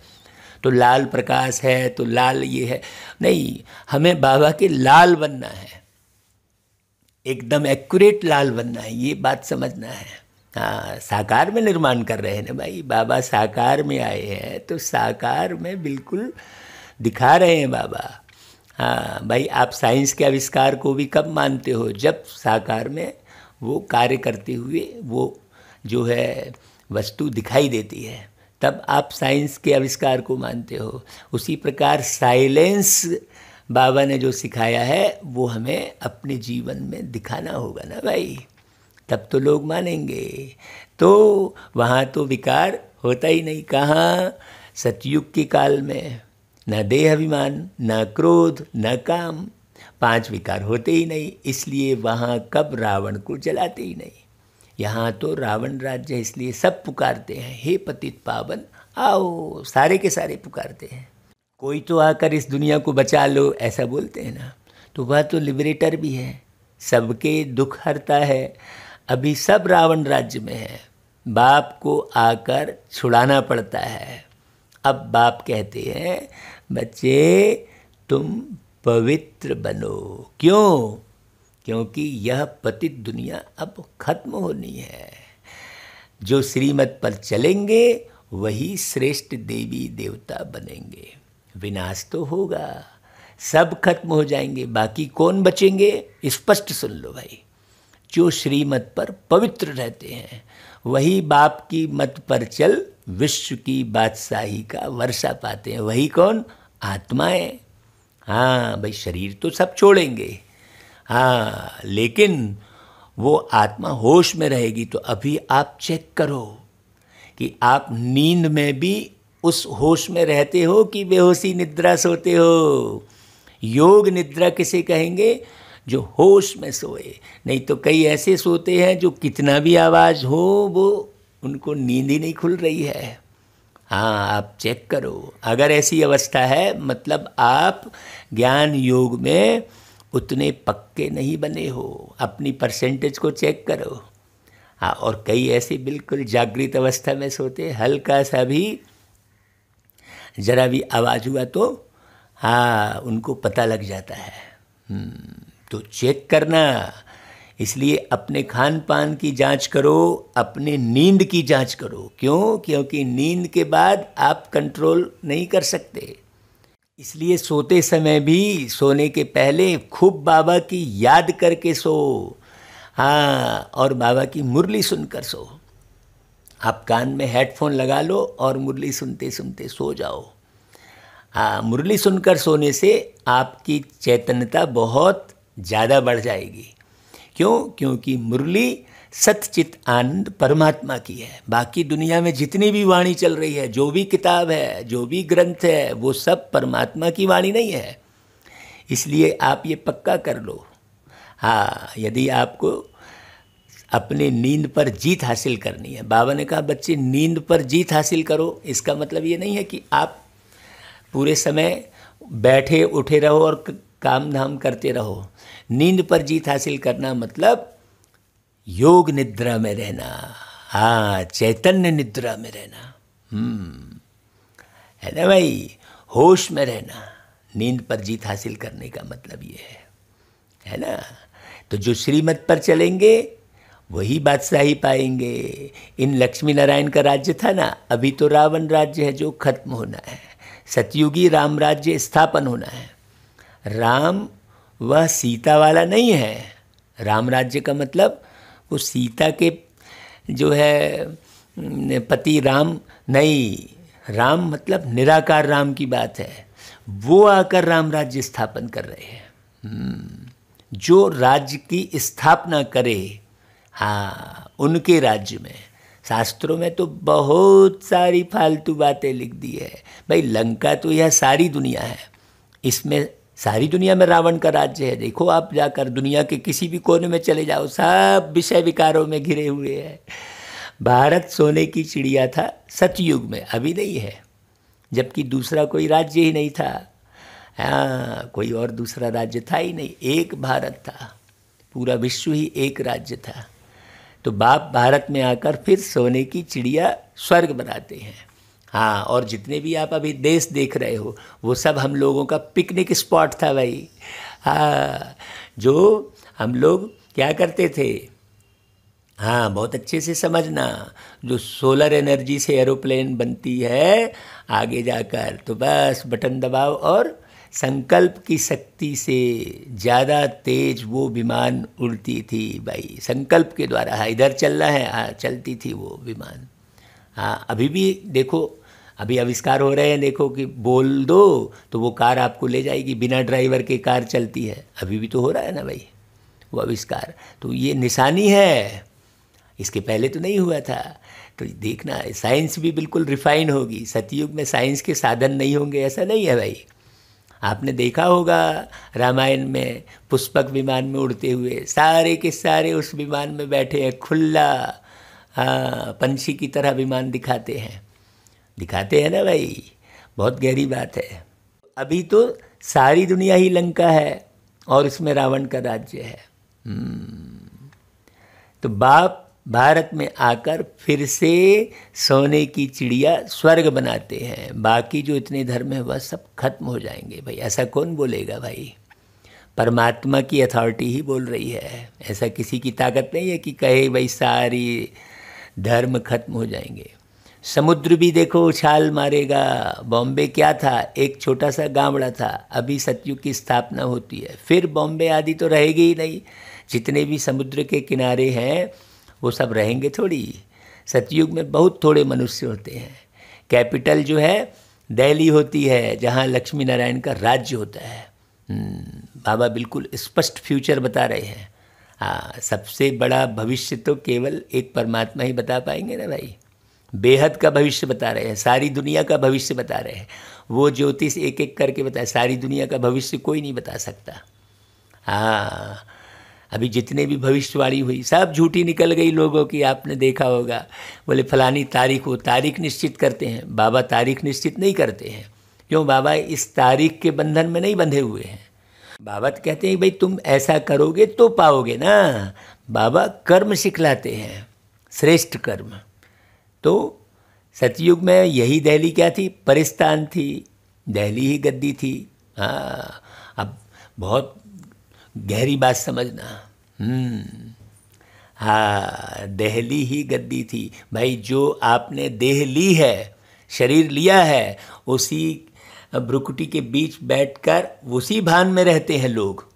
तो लाल प्रकाश है तो लाल ये है। नहीं, हमें बाबा के लाल बनना है, एकदम एक्यूरेट लाल बनना है, ये बात समझना है। हाँ, साकार में निर्माण कर रहे हैं ना भाई, बाबा साकार में आए हैं तो साकार में बिल्कुल दिखा रहे हैं बाबा। हाँ भाई, आप साइंस के आविष्कार को भी कब मानते हो? जब साकार में वो कार्य करते हुए वो जो है वस्तु दिखाई देती है, तब आप साइंस के आविष्कार को मानते हो। उसी प्रकार साइलेंस बाबा ने जो सिखाया है वो हमें अपने जीवन में दिखाना होगा ना भाई, तब तो लोग मानेंगे। तो वहाँ तो विकार होता ही नहीं। कहाँ? सतयुग के काल में न देह अभिमान, न क्रोध, न काम, 5 विकार होते ही नहीं, इसलिए वहाँ कब रावण को जलाते ही नहीं। यहाँ तो रावण राज्य है, इसलिए सब पुकारते हैं, हे पतित पावन आओ, सारे के सारे पुकारते हैं। कोई तो आकर इस दुनिया को बचा लो, ऐसा बोलते हैं ना। तो वह तो लिबरेटर भी है, सबके दुख हरता है। अभी सब रावण राज्य में है, बाप को आकर छुड़ाना पड़ता है। अब बाप कहते हैं बच्चे तुम पवित्र बनो। क्यों? क्योंकि यह पतित दुनिया अब खत्म होनी है। जो श्रीमत पर चलेंगे वही श्रेष्ठ देवी देवता बनेंगे। विनाश तो होगा, सब खत्म हो जाएंगे, बाकी कौन बचेंगे? स्पष्ट सुन लो भाई, जो श्रीमत पर पवित्र रहते हैं वही बाप की मत पर चल विश्व की बादशाही का वर्षा पाते हैं। वही कौन? आत्माएं। हाँ भाई, शरीर तो सब छोड़ेंगे, हाँ, लेकिन वो आत्मा होश में रहेगी। तो अभी आप चेक करो कि आप नींद में भी उस होश में रहते हो कि बेहोशी निद्रा सोते हो। योग निद्रा किसे कहेंगे? जो होश में सोए। नहीं तो कई ऐसे सोते हैं जो कितना भी आवाज़ हो वो उनको नींद ही नहीं खुल रही है। हाँ, आप चेक करो, अगर ऐसी अवस्था है मतलब आप ज्ञान योग में उतने पक्के नहीं बने हो। अपनी परसेंटेज को चेक करो। हाँ, और कई ऐसे बिल्कुल जागृत अवस्था में सोते, हल्का सा भी जरा भी आवाज़ हुआ तो हाँ उनको पता लग जाता है। तो चेक करना। इसलिए अपने खान पान की जांच करो, अपने नींद की जांच करो। क्यों? क्योंकि नींद के बाद आप कंट्रोल नहीं कर सकते। इसलिए सोते समय भी, सोने के पहले खूब बाबा की याद करके सो। हाँ, और बाबा की मुरली सुनकर सो। आप कान में हेडफोन लगा लो और मुरली सुनते सुनते सो जाओ। हाँ, मुरली सुनकर सोने से आपकी चैतन्यता बहुत ज़्यादा बढ़ जाएगी। क्यों? क्योंकि मुरली सतचित आनंद परमात्मा की है। बाकी दुनिया में जितनी भी वाणी चल रही है, जो भी किताब है, जो भी ग्रंथ है, वो सब परमात्मा की वाणी नहीं है। इसलिए आप ये पक्का कर लो। हाँ, यदि आपको अपने नींद पर जीत हासिल करनी है, बाबा ने कहा बच्चे नींद पर जीत हासिल करो। इसका मतलब ये नहीं है कि आप पूरे समय बैठे उठे रहो और काम धाम करते रहो। नींद पर जीत हासिल करना मतलब योग निद्रा में रहना, हाँ, चैतन्य निद्रा में रहना, है ना भाई, होश में रहना। नींद पर जीत हासिल करने का मतलब ये है ना। तो जो श्रीमत पर चलेंगे वही बादशाही पाएंगे। इन लक्ष्मी नारायण का राज्य था ना, अभी तो रावण राज्य है जो खत्म होना है। सतयुगी राम राज्य स्थापन होना है। राम वह सीता वाला नहीं है। राम राज्य का मतलब वो सीता के जो है पति राम नहीं, राम मतलब निराकार राम की बात है। वो आकर राम राज्य स्थापन कर रहे हैं। जो राज्य की स्थापना करे, हाँ, उनके राज्य में। शास्त्रों में तो बहुत सारी फालतू बातें लिख दी है भाई। लंका तो यह सारी दुनिया है, इसमें सारी दुनिया में रावण का राज्य है। देखो आप जाकर दुनिया के किसी भी कोने में चले जाओ, सब विषय विकारों में घिरे हुए हैं। भारत सोने की चिड़िया था सतयुग में, अभी नहीं है, जबकि दूसरा कोई राज्य ही नहीं था। हाँ, कोई और दूसरा राज्य था ही नहीं, एक भारत था, पूरा विश्व ही एक राज्य था। तो बाप भारत में आकर फिर सोने की चिड़िया स्वर्ग बनाते हैं। हाँ, और जितने भी आप अभी देश देख रहे हो वो सब हम लोगों का पिकनिक स्पॉट था भाई। हाँ, जो हम लोग क्या करते थे, हाँ, बहुत अच्छे से समझना, जो सोलर एनर्जी से एरोप्लेन बनती है आगे जाकर, तो बस बटन दबाओ और संकल्प की शक्ति से ज़्यादा तेज वो विमान उड़ती थी भाई, संकल्प के द्वारा। हाँ, इधर चलना है, हाँ, चलती थी वो विमान। हाँ, अभी भी देखो, अभी आविष्कार हो रहे हैं, देखो कि बोल दो तो वो कार आपको ले जाएगी, बिना ड्राइवर के कार चलती है। अभी भी तो हो रहा है ना भाई वो आविष्कार। तो ये निशानी है, इसके पहले तो नहीं हुआ था। तो देखना, साइंस भी बिल्कुल रिफाइन होगी। सतयुग में साइंस के साधन नहीं होंगे ऐसा नहीं है भाई। आपने देखा होगा रामायण में पुष्पक विमान में उड़ते हुए, सारे के सारे उस विमान में बैठे हैं, खुला, हाँ, पंछी की तरह विमान दिखाते हैं ना भाई। बहुत गहरी बात है। अभी तो सारी दुनिया ही लंका है और इसमें रावण का राज्य है। तो बाप भारत में आकर फिर से सोने की चिड़िया स्वर्ग बनाते हैं। बाकी जो इतने धर्म है वह सब खत्म हो जाएंगे भाई। ऐसा कौन बोलेगा भाई? परमात्मा की अथॉरिटी ही बोल रही है। ऐसा किसी की ताकत नहीं है कि कहे भाई सारी धर्म खत्म हो जाएंगे। समुद्र भी देखो उछाल मारेगा। बॉम्बे क्या था? एक छोटा सा गाँवड़ा था। अभी सतयुग की स्थापना होती है, फिर बॉम्बे आदि तो रहेगी ही नहीं। जितने भी समुद्र के किनारे हैं वो सब रहेंगे थोड़ी। सतयुग में बहुत थोड़े मनुष्य होते हैं। कैपिटल जो है दिल्ली होती है, जहाँ लक्ष्मी नारायण का राज्य होता है। बाबा बिल्कुल स्पष्ट फ्यूचर बता रहे हैं। हाँ, सबसे बड़ा भविष्य तो केवल एक परमात्मा ही बता पाएंगे ना भाई। बेहद का भविष्य बता रहे हैं, सारी दुनिया का भविष्य बता रहे हैं। वो ज्योतिष एक एक करके बताए, सारी दुनिया का भविष्य कोई नहीं बता सकता। हाँ, अभी जितने भी भविष्यवाणी हुई सब झूठी निकल गई लोगों की। आपने देखा होगा, बोले फलानी तारीख, वो तारीख निश्चित करते हैं। बाबा तारीख निश्चित नहीं करते हैं। क्यों? बाबा इस तारीख के बंधन में नहीं बंधे हुए हैं। बाबा तो कहते हैं भाई तुम ऐसा करोगे तो पाओगे ना। बाबा कर्म सिखलाते हैं, श्रेष्ठ कर्म। तो सतयुग में यही दिल्ली क्या थी? परिस्तान थी, दिल्ली ही गद्दी थी। हाँ, अब बहुत गहरी बात समझना। हाँ, दिल्ली ही गद्दी थी भाई। जो आपने देह ली है, शरीर लिया है, उसी भ्रुकुटी के बीच बैठकर उसी भान में रहते हैं लोग।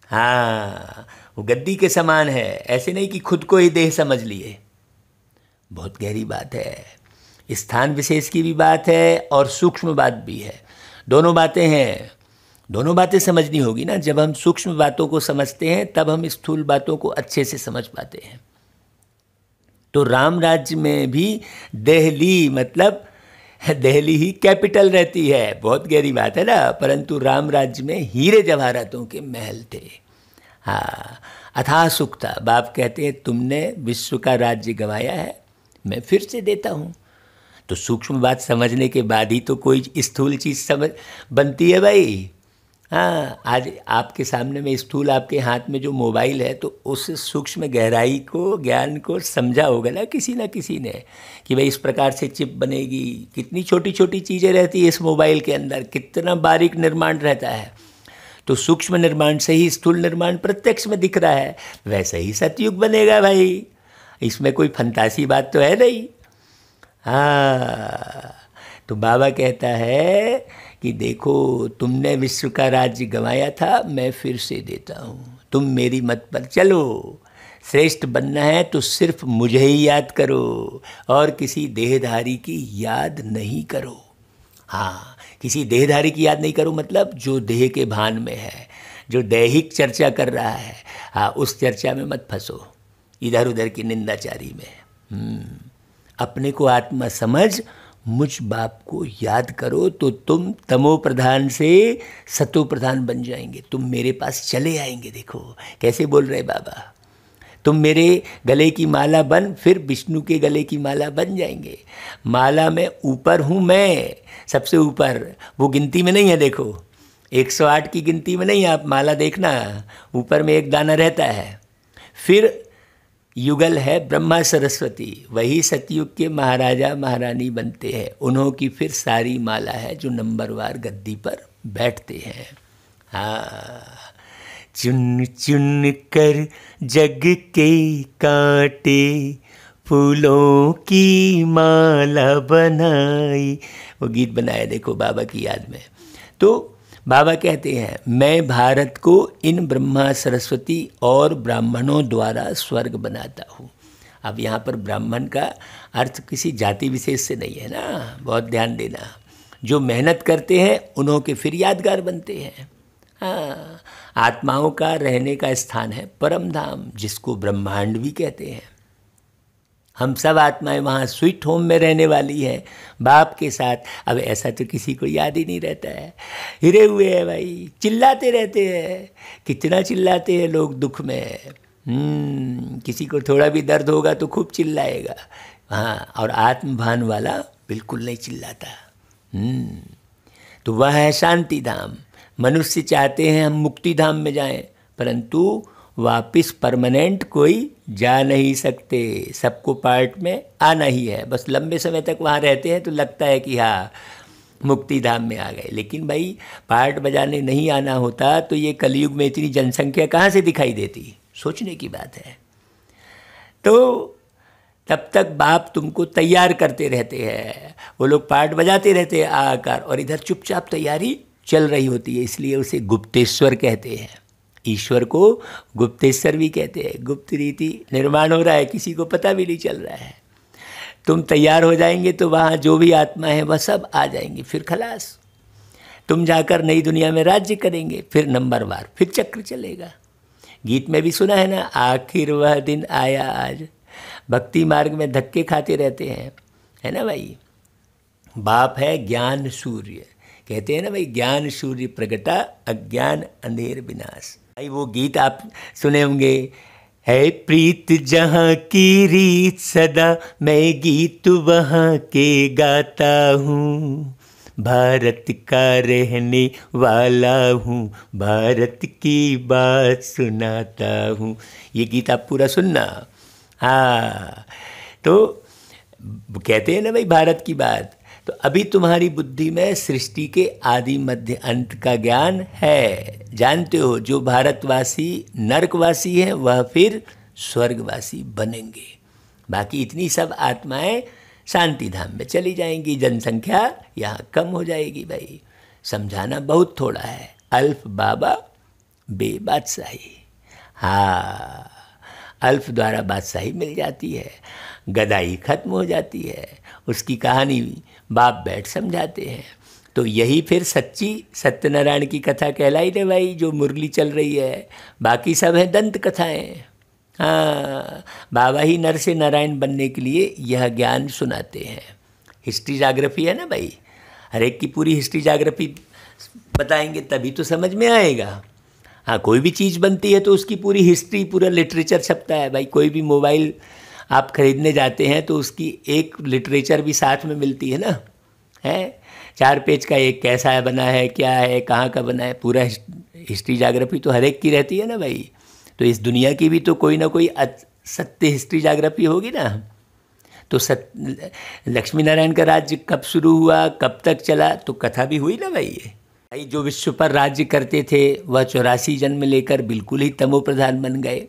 हाँ, वो गद्दी के समान है। ऐसे नहीं कि खुद को ही देह समझ लिए। बहुत गहरी बात है। स्थान विशेष की भी बात है और सूक्ष्म बात भी है। दोनों बातें हैं। दोनों बातें समझनी होगी ना। जब हम सूक्ष्म बातों को समझते हैं तब हम स्थूल बातों को अच्छे से समझ पाते हैं। तो राम राज्य में भी दिल्ली मतलब दिल्ली ही कैपिटल रहती है, बहुत गहरी बात है ना, परंतु राम राज्य में हीरे जवाहरातों के महल थे। हाँ, अथाह सुख था। बाप कहते हैं तुमने विश्व का राज्य गंवाया है, मैं फिर से देता हूँ। तो सूक्ष्म बात समझने के बाद ही तो कोई स्थूल चीज़ समझ बनती है भाई। हाँ, आज आपके सामने में स्थूल आपके हाथ में जो मोबाइल है, तो उस सूक्ष्म गहराई को, ज्ञान को समझा होगा ना किसी ने कि भाई इस प्रकार से चिप बनेगी। कितनी छोटी छोटी चीज़ें रहती है इस मोबाइल के अंदर, कितना बारीक निर्माण रहता है। तो सूक्ष्म निर्माण से ही स्थूल निर्माण प्रत्यक्ष में दिख रहा है। वैसे ही सतयुग बनेगा भाई, इसमें कोई फंतासी बात तो है नहीं। हाँ, तो बाबा कहता है कि देखो तुमने विश्व का राज्य गंवाया था, मैं फिर से देता हूँ, तुम मेरी मत पर चलो। श्रेष्ठ बनना है तो सिर्फ मुझे ही याद करो और किसी देहधारी की याद नहीं करो। हाँ, किसी देहधारी की याद नहीं करो मतलब जो देह के भान में है, जो दैहिक चर्चा कर रहा है, हाँ उस चर्चा में मत फंसो, इधर उधर की निंदाचारी में। अपने को आत्मा समझ, मुझ बाप को याद करो तो तुम तमो प्रधान से सतो प्रधान बन जाएंगे। तुम मेरे पास चले आएंगे। देखो कैसे बोल रहे बाबा, तुम मेरे गले की माला बन, फिर विष्णु के गले की माला बन जाएंगे। माला में ऊपर हूँ मैं, सबसे ऊपर, वो गिनती में नहीं है। देखो 108 की गिनती में नहीं, आप माला देखना, ऊपर में एक दाना रहता है। फिर युगल है ब्रह्मा सरस्वती, वही सतयुग के महाराजा महारानी बनते हैं। उन्हों की फिर सारी माला है जो नंबरवार गद्दी पर बैठते हैं। हाँ, चुन चुन कर जग के कांटे फूलों की माला बनाई, वो गीत बनाया देखो बाबा की याद में। तो बाबा कहते हैं मैं भारत को इन ब्रह्मा सरस्वती और ब्राह्मणों द्वारा स्वर्ग बनाता हूँ। अब यहाँ पर ब्राह्मण का अर्थ किसी जाति विशेष से नहीं है ना, बहुत ध्यान देना। जो मेहनत करते हैं उन्हों के फिर यादगार बनते हैं। हाँ, आत्माओं का रहने का स्थान है परम धाम, जिसको ब्रह्मांड भी कहते हैं। हम सब आत्माएं वहाँ स्वीट होम में रहने वाली हैं बाप के साथ। अब ऐसा तो किसी को याद ही नहीं रहता है, हिरे हुए हैं भाई, चिल्लाते रहते हैं। कितना चिल्लाते हैं लोग दुख में। किसी को थोड़ा भी दर्द होगा तो खूब चिल्लाएगा। हाँ, और आत्मभान वाला बिल्कुल नहीं चिल्लाता। तो वह है शांति धाम। मनुष्य चाहते हैं हम मुक्ति धाम में जाएं, परंतु वापिस परमानेंट कोई जा नहीं सकते। सबको पार्ट में आना ही है। बस लंबे समय तक वहाँ रहते हैं तो लगता है कि हाँ मुक्ति धाम में आ गए, लेकिन भाई पार्ट बजाने नहीं आना होता तो ये कलयुग में इतनी जनसंख्या कहाँ से दिखाई देती। सोचने की बात है। तो तब तक बाप तुमको तैयार करते रहते हैं। वो लोग पार्ट बजाते रहते हैं आकर, और इधर चुपचाप तैयारी चल रही होती है। इसलिए उसे गुप्तेश्वर कहते हैं। ईश्वर को गुप्तेश्वर भी कहते हैं। गुप्त रीति निर्माण हो रहा है, किसी को पता भी नहीं चल रहा है। तुम तैयार हो जाएंगे तो वहाँ जो भी आत्मा है वह सब आ जाएंगी, फिर खलास। तुम जाकर नई दुनिया में राज्य करेंगे, फिर नंबरवार फिर चक्र चलेगा। गीत में भी सुना है ना, आखिर वह दिन आया आज। भक्ति मार्ग में धक्के खाते रहते हैं, है ना भाई। बाप है ज्ञान सूर्य, कहते हैं ना भाई, ज्ञान सूर्य प्रगटा अज्ञान अंधेर विनाश। भाई वो गीत आप सुने होंगे, है प्रीत जहाँ की रीत सदा, मैं गीत वहाँ के गाता हूँ। भारत का रहने वाला हूँ, भारत की बात सुनाता हूँ। ये गीत आप पूरा सुनना। हाँ, तो कहते हैं ना भाई भारत की बात। तो अभी तुम्हारी बुद्धि में सृष्टि के आदि मध्य अंत का ज्ञान है। जानते हो जो भारतवासी नरकवासी हैं वह फिर स्वर्गवासी बनेंगे। बाकी इतनी सब आत्माएं शांति धाम में चली जाएंगी। जनसंख्या यहाँ कम हो जाएगी भाई। समझाना बहुत थोड़ा है। अल्फ बाबा बे बादशाही। हाँ, अल्फ द्वारा बादशाही मिल जाती है, गदाई खत्म हो जाती है। उसकी कहानी बाप बैठ समझाते हैं। तो यही फिर सच्ची सत्यनारायण की कथा कहलाई दे भाई, जो मुरली चल रही है। बाकी सब है दंत कथाएं। हाँ, बाबा ही नर से नारायण बनने के लिए यह ज्ञान सुनाते हैं। हिस्ट्री जाग्राफी है ना भाई, हर एक की पूरी हिस्ट्री जाग्राफी बताएंगे तभी तो समझ में आएगा। हाँ, कोई भी चीज़ बनती है तो उसकी पूरी हिस्ट्री, पूरा लिटरेचर छपता है भाई। कोई भी मोबाइल आप खरीदने जाते हैं तो उसकी एक लिटरेचर भी साथ में मिलती है ना, है 4 पेज का एक, कैसा है बना है, क्या है, कहाँ का बना है, पूरा हिस्ट्री जाग्राफी तो हर एक की रहती है ना भाई। तो इस दुनिया की भी तो कोई ना कोई सत्य हिस्ट्री जाग्राफी होगी ना। तो लक्ष्मी नारायण का राज्य कब शुरू हुआ, कब तक चला, तो कथा भी हुई ना भाई। जो विश्व पर राज्य करते थे वह 84 जन्म लेकर बिल्कुल ही तमो प्रधान बन गए।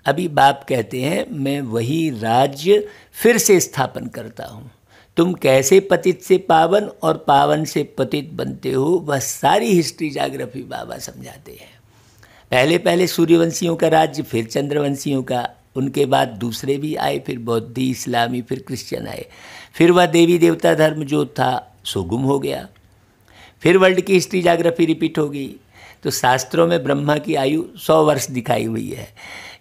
अभी बाप कहते हैं मैं वही राज्य फिर से स्थापन करता हूँ। तुम कैसे पतित से पावन और पावन से पतित बनते हो, वह सारी हिस्ट्री जाग्राफी बाबा समझाते हैं। पहले पहले सूर्यवंशियों का राज्य, फिर चंद्रवंशियों का, उनके बाद दूसरे भी आए, फिर बौद्धी, इस्लामी, फिर क्रिश्चियन आए। फिर वह देवी देवता धर्म जो था सो गुम हो गया। फिर वर्ल्ड की हिस्ट्री जाग्राफी रिपीट होगी। तो शास्त्रों में ब्रह्मा की आयु 100 वर्ष दिखाई हुई है।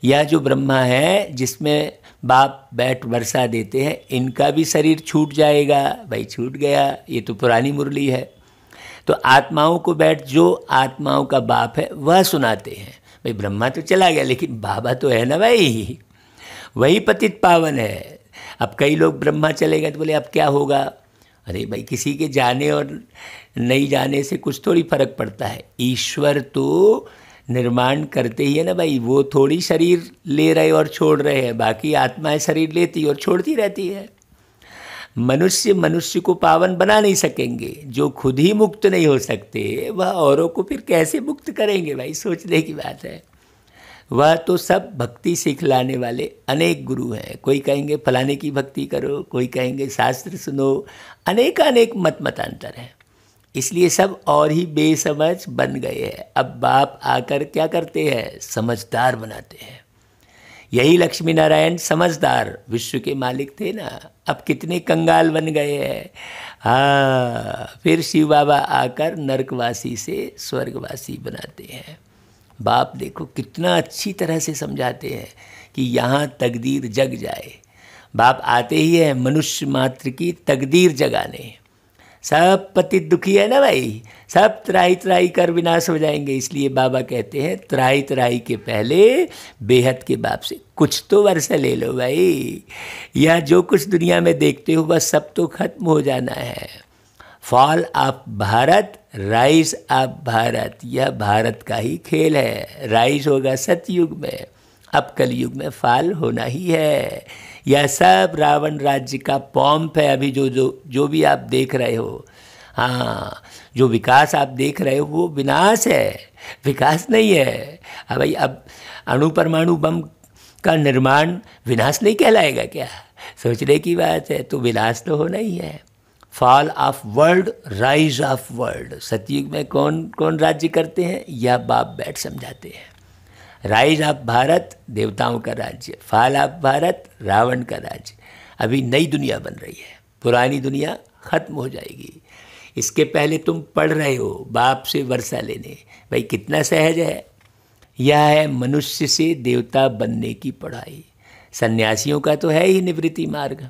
यह जो ब्रह्मा है जिसमें बाप बैठ वर्षा देते हैं, इनका भी शरीर छूट जाएगा भाई, छूट गया, ये तो पुरानी मुरली है। तो आत्माओं को बैठ जो आत्माओं का बाप है वह सुनाते हैं भाई। ब्रह्मा तो चला गया लेकिन बाबा तो है ना भाई, वही पतित पावन है। अब कई लोग ब्रह्मा चले गए तो बोले अब क्या होगा। अरे भाई, किसी के जाने और नहीं जाने से कुछ थोड़ी फर्क पड़ता है। ईश्वर तो निर्माण करते ही है ना भाई, वो थोड़ी शरीर ले रहे और छोड़ रहे हैं, बाकी आत्माएं शरीर लेती और छोड़ती रहती है। मनुष्य को पावन बना नहीं सकेंगे। जो खुद ही मुक्त नहीं हो सकते वह औरों को फिर कैसे मुक्त करेंगे भाई, सोचने की बात है। वह तो सब भक्ति सिखलाने वाले अनेक गुरु हैं। कोई कहेंगे फलाने की भक्ति करो, कोई कहेंगे शास्त्र सुनो, अनेक मत मतांतर हैं। इसलिए सब और ही बेसमझ बन गए हैं। अब बाप आकर क्या करते हैं, समझदार बनाते हैं। यही लक्ष्मी नारायण समझदार विश्व के मालिक थे ना, अब कितने कंगाल बन गए हैं। हाँ, फिर शिव बाबा आकर नरकवासी से स्वर्गवासी बनाते हैं। बाप देखो कितना अच्छी तरह से समझाते हैं कि यहाँ तकदीर जग जाए। बाप आते ही है मनुष्य मात्र की तकदीर जगाने। सब पतित दुखी है ना भाई, सब त्राही त्राही कर विनाश हो जाएंगे। इसलिए बाबा कहते हैं त्राही त्राही के पहले बेहद के बाप से कुछ तो वर्षा ले लो भाई। यह जो कुछ दुनिया में देखते हो वह सब तो खत्म हो जाना है। Fall of Bharat, rise of Bharat, यह भारत का ही खेल है। राइज होगा सतयुग में, अब कलयुग में फॉल होना ही है। यह सब रावण राज्य का पॉम्प है। अभी जो भी आप देख रहे हो, हाँ, जो विकास आप देख रहे हो वो विनाश है, विकास नहीं है। अब भाई, अब अणु परमाणु बम का निर्माण विनाश नहीं कहलाएगा क्या, सोचने की बात है। तो विनाश तो होना ही है। Fall of world, rise of world. सतयुग में कौन कौन राज्य करते हैं, यह बाप बैठ समझाते हैं। राइज ऑफ भारत, देवताओं का राज्य। फॉल ऑफ भारत, रावण का राज्य। अभी नई दुनिया बन रही है, पुरानी दुनिया खत्म हो जाएगी। इसके पहले तुम पढ़ रहे हो बाप से वर्षा लेने, भाई कितना सहज है। यह है मनुष्य से देवता बनने की पढ़ाई। सन्यासियों का तो है ही निवृत्ति मार्ग,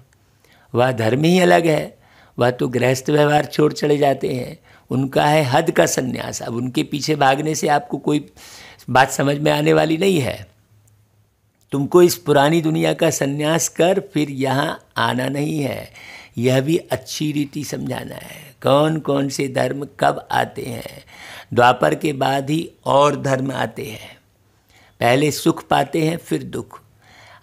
वह धर्म ही अलग है। वह तो गृहस्थ व्यवहार छोड़ चले जाते हैं, उनका है हद का सन्यास। अब उनके पीछे भागने से आपको कोई बात समझ में आने वाली नहीं है। तुमको इस पुरानी दुनिया का सन्यास कर फिर यहाँ आना नहीं है। यह भी अच्छी रीति समझाना है कौन कौन से धर्म कब आते हैं। द्वापर के बाद ही और धर्म आते हैं। पहले सुख पाते हैं फिर दुख।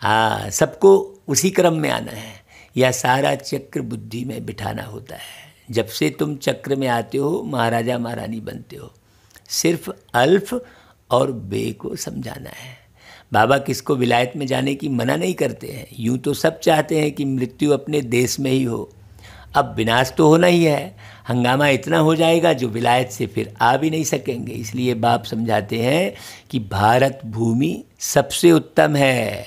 हाँ, सबको उसी क्रम में आना है। यह सारा चक्र बुद्धि में बिठाना होता है। जब से तुम चक्र में आते हो महाराजा महारानी बनते हो। सिर्फ अल्फ और बे को समझाना है। बाबा किसको विलायत में जाने की मना नहीं करते हैं। यूँ तो सब चाहते हैं कि मृत्यु अपने देश में ही हो। अब विनाश तो होना ही है, हंगामा इतना हो जाएगा जो विलायत से फिर आ भी नहीं सकेंगे। इसलिए बाप समझाते हैं कि भारत भूमि सबसे उत्तम है।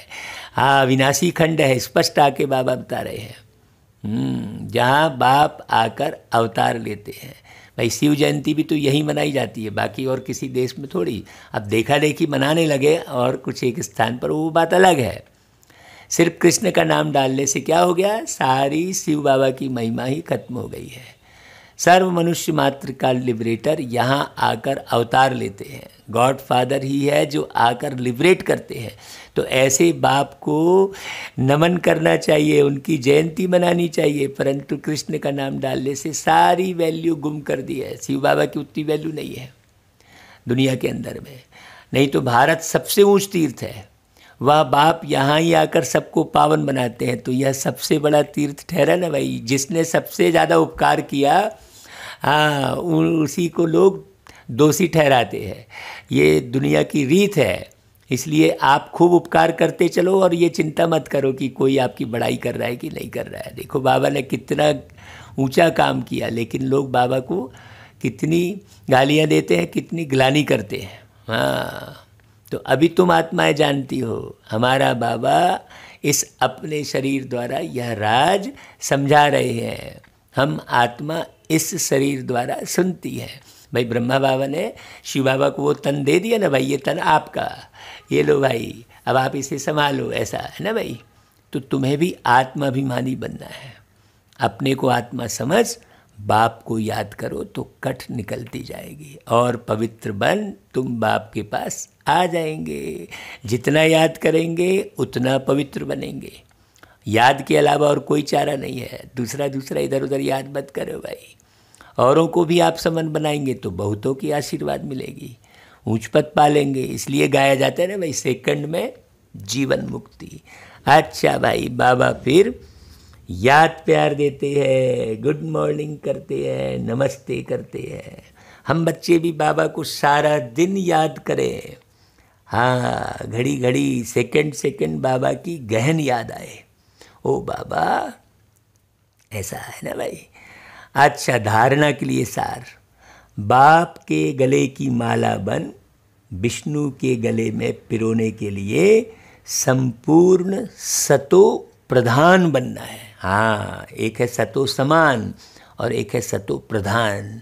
हाँ, विनाशी खंड है, स्पष्ट आके बाबा बता रहे हैं। जहाँ बाप आकर अवतार लेते हैं। भाई शिव जयंती भी तो यही मनाई जाती है, बाकी और किसी देश में थोड़ी। अब देखा देखी मनाने लगे और कुछ एक स्थान पर, वो बात अलग है। सिर्फ कृष्ण का नाम डालने से क्या हो गया, सारी शिव बाबा की महिमा ही खत्म हो गई है। सर्व मनुष्य मात्र का लिबरेटर यहाँ आकर अवतार लेते हैं। गॉड फादर ही है जो आकर लिबरेट करते हैं। तो ऐसे बाप को नमन करना चाहिए, उनकी जयंती मनानी चाहिए। परंतु कृष्ण का नाम डालने से सारी वैल्यू गुम कर दी है। शिव बाबा की उतनी वैल्यू नहीं है दुनिया के अंदर में। नहीं तो भारत सबसे ऊंच तीर्थ है, वह बाप यहाँ ही आकर सबको पावन बनाते हैं। तो यह सबसे बड़ा तीर्थ ठहरा ना भाई। जिसने सबसे ज़्यादा उपकार किया, हाँ, उसी को लोग दोषी ठहराते हैं। ये दुनिया की रीत है। इसलिए आप खूब उपकार करते चलो और ये चिंता मत करो कि कोई आपकी बड़ाई कर रहा है कि नहीं कर रहा है। देखो बाबा ने कितना ऊंचा काम किया, लेकिन लोग बाबा को कितनी गालियाँ देते हैं, कितनी गिलानी करते हैं। हाँ, तो अभी तुम आत्माएं जानती हो, हमारा बाबा इस अपने शरीर द्वारा यह राज समझा रहे हैं। हम आत्मा इस शरीर द्वारा सुनती है। भाई ब्रह्मा बाबा ने शिव बाबा को वो तन दे दिया ना भाई, ये तन आपका, ये लो भाई, अब आप इसे संभालो, ऐसा है ना भाई। तो तुम्हें भी आत्माभिमानी बनना है। अपने को आत्मा समझ, बाप को याद करो तो कट निकलती जाएगी और पवित्र बन तुम बाप के पास आ जाएंगे। जितना याद करेंगे उतना पवित्र बनेंगे। याद के अलावा और कोई चारा नहीं है। दूसरा इधर उधर याद मत करो भाई। औरों को भी आप समन बनाएंगे तो बहुतों की आशीर्वाद मिलेगी, ऊंच पद पालेंगे। इसलिए गाया जाता है ना भाई, सेकंड में जीवन मुक्ति। अच्छा भाई, बाबा फिर याद प्यार देते हैं, गुड मॉर्निंग करते हैं, नमस्ते करते हैं। हम बच्चे भी बाबा को सारा दिन याद करें। हाँ, घड़ी घड़ी सेकंड सेकंड बाबा की गहन याद आए। ओ बाबा, ऐसा है ना भाई। अच्छा, धारणा के लिए सार, बाप के गले की माला बन विष्णु के गले में पिरोने के लिए संपूर्ण सतो प्रधान बनना है। हाँ, एक है सतो समान और एक है सतो प्रधान।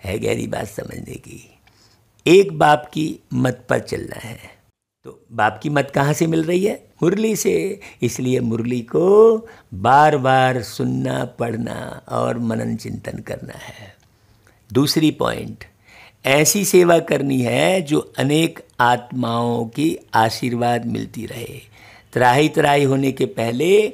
है गहरी बात समझने की। एक बाप की मत पर चलना है। तो बाप की मत कहाँ से मिल रही है? मुरली से। इसलिए मुरली को बार बार सुनना, पढ़ना और मनन चिंतन करना है। दूसरी पॉइंट, ऐसी सेवा करनी है जो अनेक आत्माओं की आशीर्वाद मिलती रहे। त्राही त्राही होने के पहले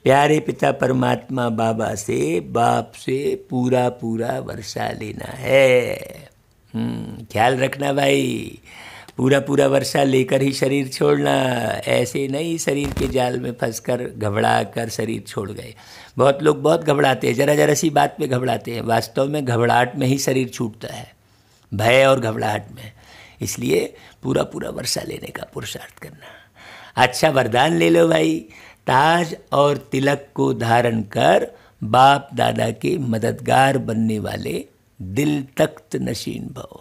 प्यारे पिता परमात्मा बाबा से, बाप से पूरा पूरा वर्षा लेना है। ख्याल रखना भाई, पूरा पूरा वर्षा लेकर ही शरीर छोड़ना। ऐसे नहीं शरीर के जाल में फंसकर घबरा कर शरीर छोड़ गए। बहुत लोग बहुत घबराते हैं, जरा जरा सी बात पे घबराते हैं। वास्तव में घबराहट में ही शरीर छूटता है, भय और घबराहट में। इसलिए पूरा पूरा वर्षा लेने का पुरुषार्थ करना। अच्छा, वरदान ले लो भाई, ताज और तिलक को धारण कर बाप दादा के मददगार बनने वाले दिल तख्त नशीन भव।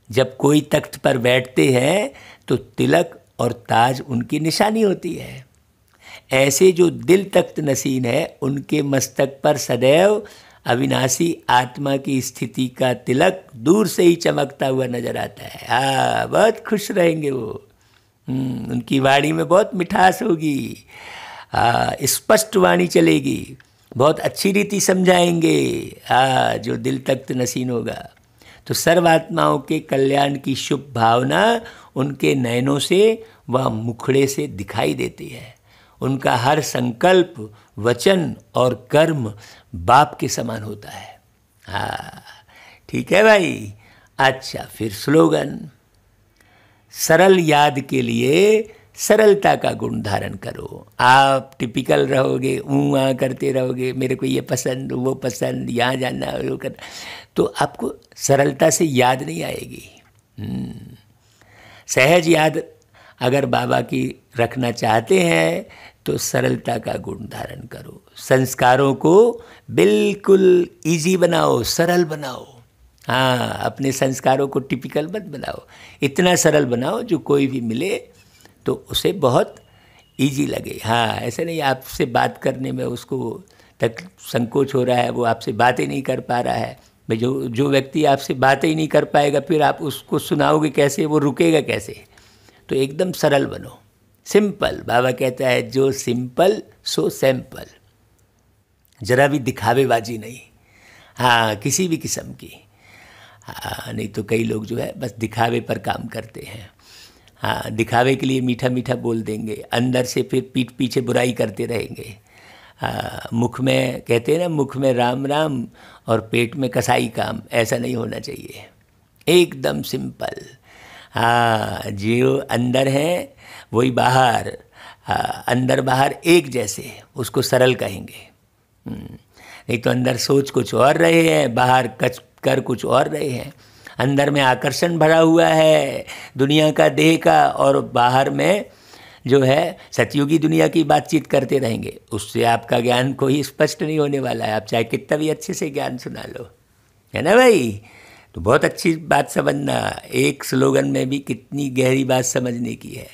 जब कोई तख्त पर बैठते हैं तो तिलक और ताज उनकी निशानी होती है। ऐसे जो दिल तख्त नशीन है, उनके मस्तक पर सदैव अविनाशी आत्मा की स्थिति का तिलक दूर से ही चमकता हुआ नजर आता है। हाँ, बहुत खुश रहेंगे वो। उनकी वाणी में बहुत मिठास होगी, स्पष्ट वाणी चलेगी, बहुत अच्छी रीति समझाएंगे। जो दिल तख्त नशीन होगा तो सर्वात्माओं के कल्याण की शुभ भावना उनके नयनों से व मुखड़े से दिखाई देती है। उनका हर संकल्प, वचन और कर्म बाप के समान होता है। हाँ, ठीक है भाई। अच्छा, फिर स्लोगन, सरल याद के लिए सरलता का गुण धारण करो। आप टिपिकल रहोगे, आ करते रहोगे, मेरे को ये पसंद, वो पसंद, यहाँ जाना, वो करना, तो आपको सरलता से याद नहीं आएगी। सहज याद अगर बाबा की रखना चाहते हैं तो सरलता का गुण धारण करो। संस्कारों को बिल्कुल इजी बनाओ, सरल बनाओ। हाँ, अपने संस्कारों को टिपिकल मत बनाओ, इतना सरल बनाओ जो कोई भी मिले तो उसे बहुत इजी लगे। हाँ, ऐसे नहीं आपसे बात करने में उसको तक संकोच हो रहा है, वो आपसे बातें नहीं कर पा रहा है, भाई जो जो व्यक्ति आपसे बात ही नहीं कर पाएगा, फिर आप उसको सुनाओगे कैसे, वो रुकेगा कैसे? तो एकदम सरल बनो, सिंपल। बाबा कहता है जो सिंपल सो सैंपल, जरा भी दिखावेबाजी नहीं, हाँ, किसी भी किस्म की। हाँ, नहीं तो कई लोग जो है बस दिखावे पर काम करते हैं। हाँ, दिखावे के लिए मीठा मीठा बोल देंगे, अंदर से फिर पीठ पीछे बुराई करते रहेंगे। हाँ, मुख में कहते हैं ना, मुख में राम राम और पेट में कसाई काम, ऐसा नहीं होना चाहिए, एकदम सिंपल। हाँ, जो अंदर है वही बाहर, हाँ, अंदर बाहर एक जैसे, उसको सरल कहेंगे। नहीं तो अंदर सोच कुछ और रहे हैं, बाहर कर कुछ और रहे हैं। अंदर में आकर्षण भरा हुआ है दुनिया का, देह का, और बाहर में जो है सतयुगी दुनिया की बातचीत करते रहेंगे, उससे आपका ज्ञान कोई स्पष्ट नहीं होने वाला है, आप चाहे कितना भी अच्छे से ज्ञान सुना लो, है ना भाई। तो बहुत अच्छी बात समझना, एक स्लोगन में भी कितनी गहरी बात समझने की है।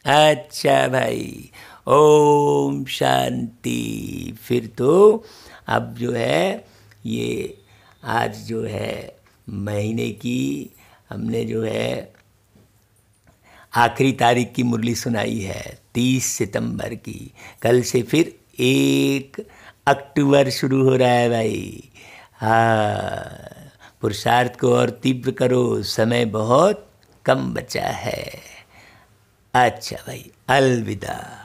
अच्छा भाई, ओम शांति। फिर तो अब जो है ये आज जो है महीने की हमने जो है आखिरी तारीख की मुरली सुनाई है, 30 सितंबर की। कल से फिर 1 अक्टूबर शुरू हो रहा है भाई। हाँ, पुरुषार्थ को और तीव्र करो, समय बहुत कम बचा है। अच्छा भाई, अलविदा।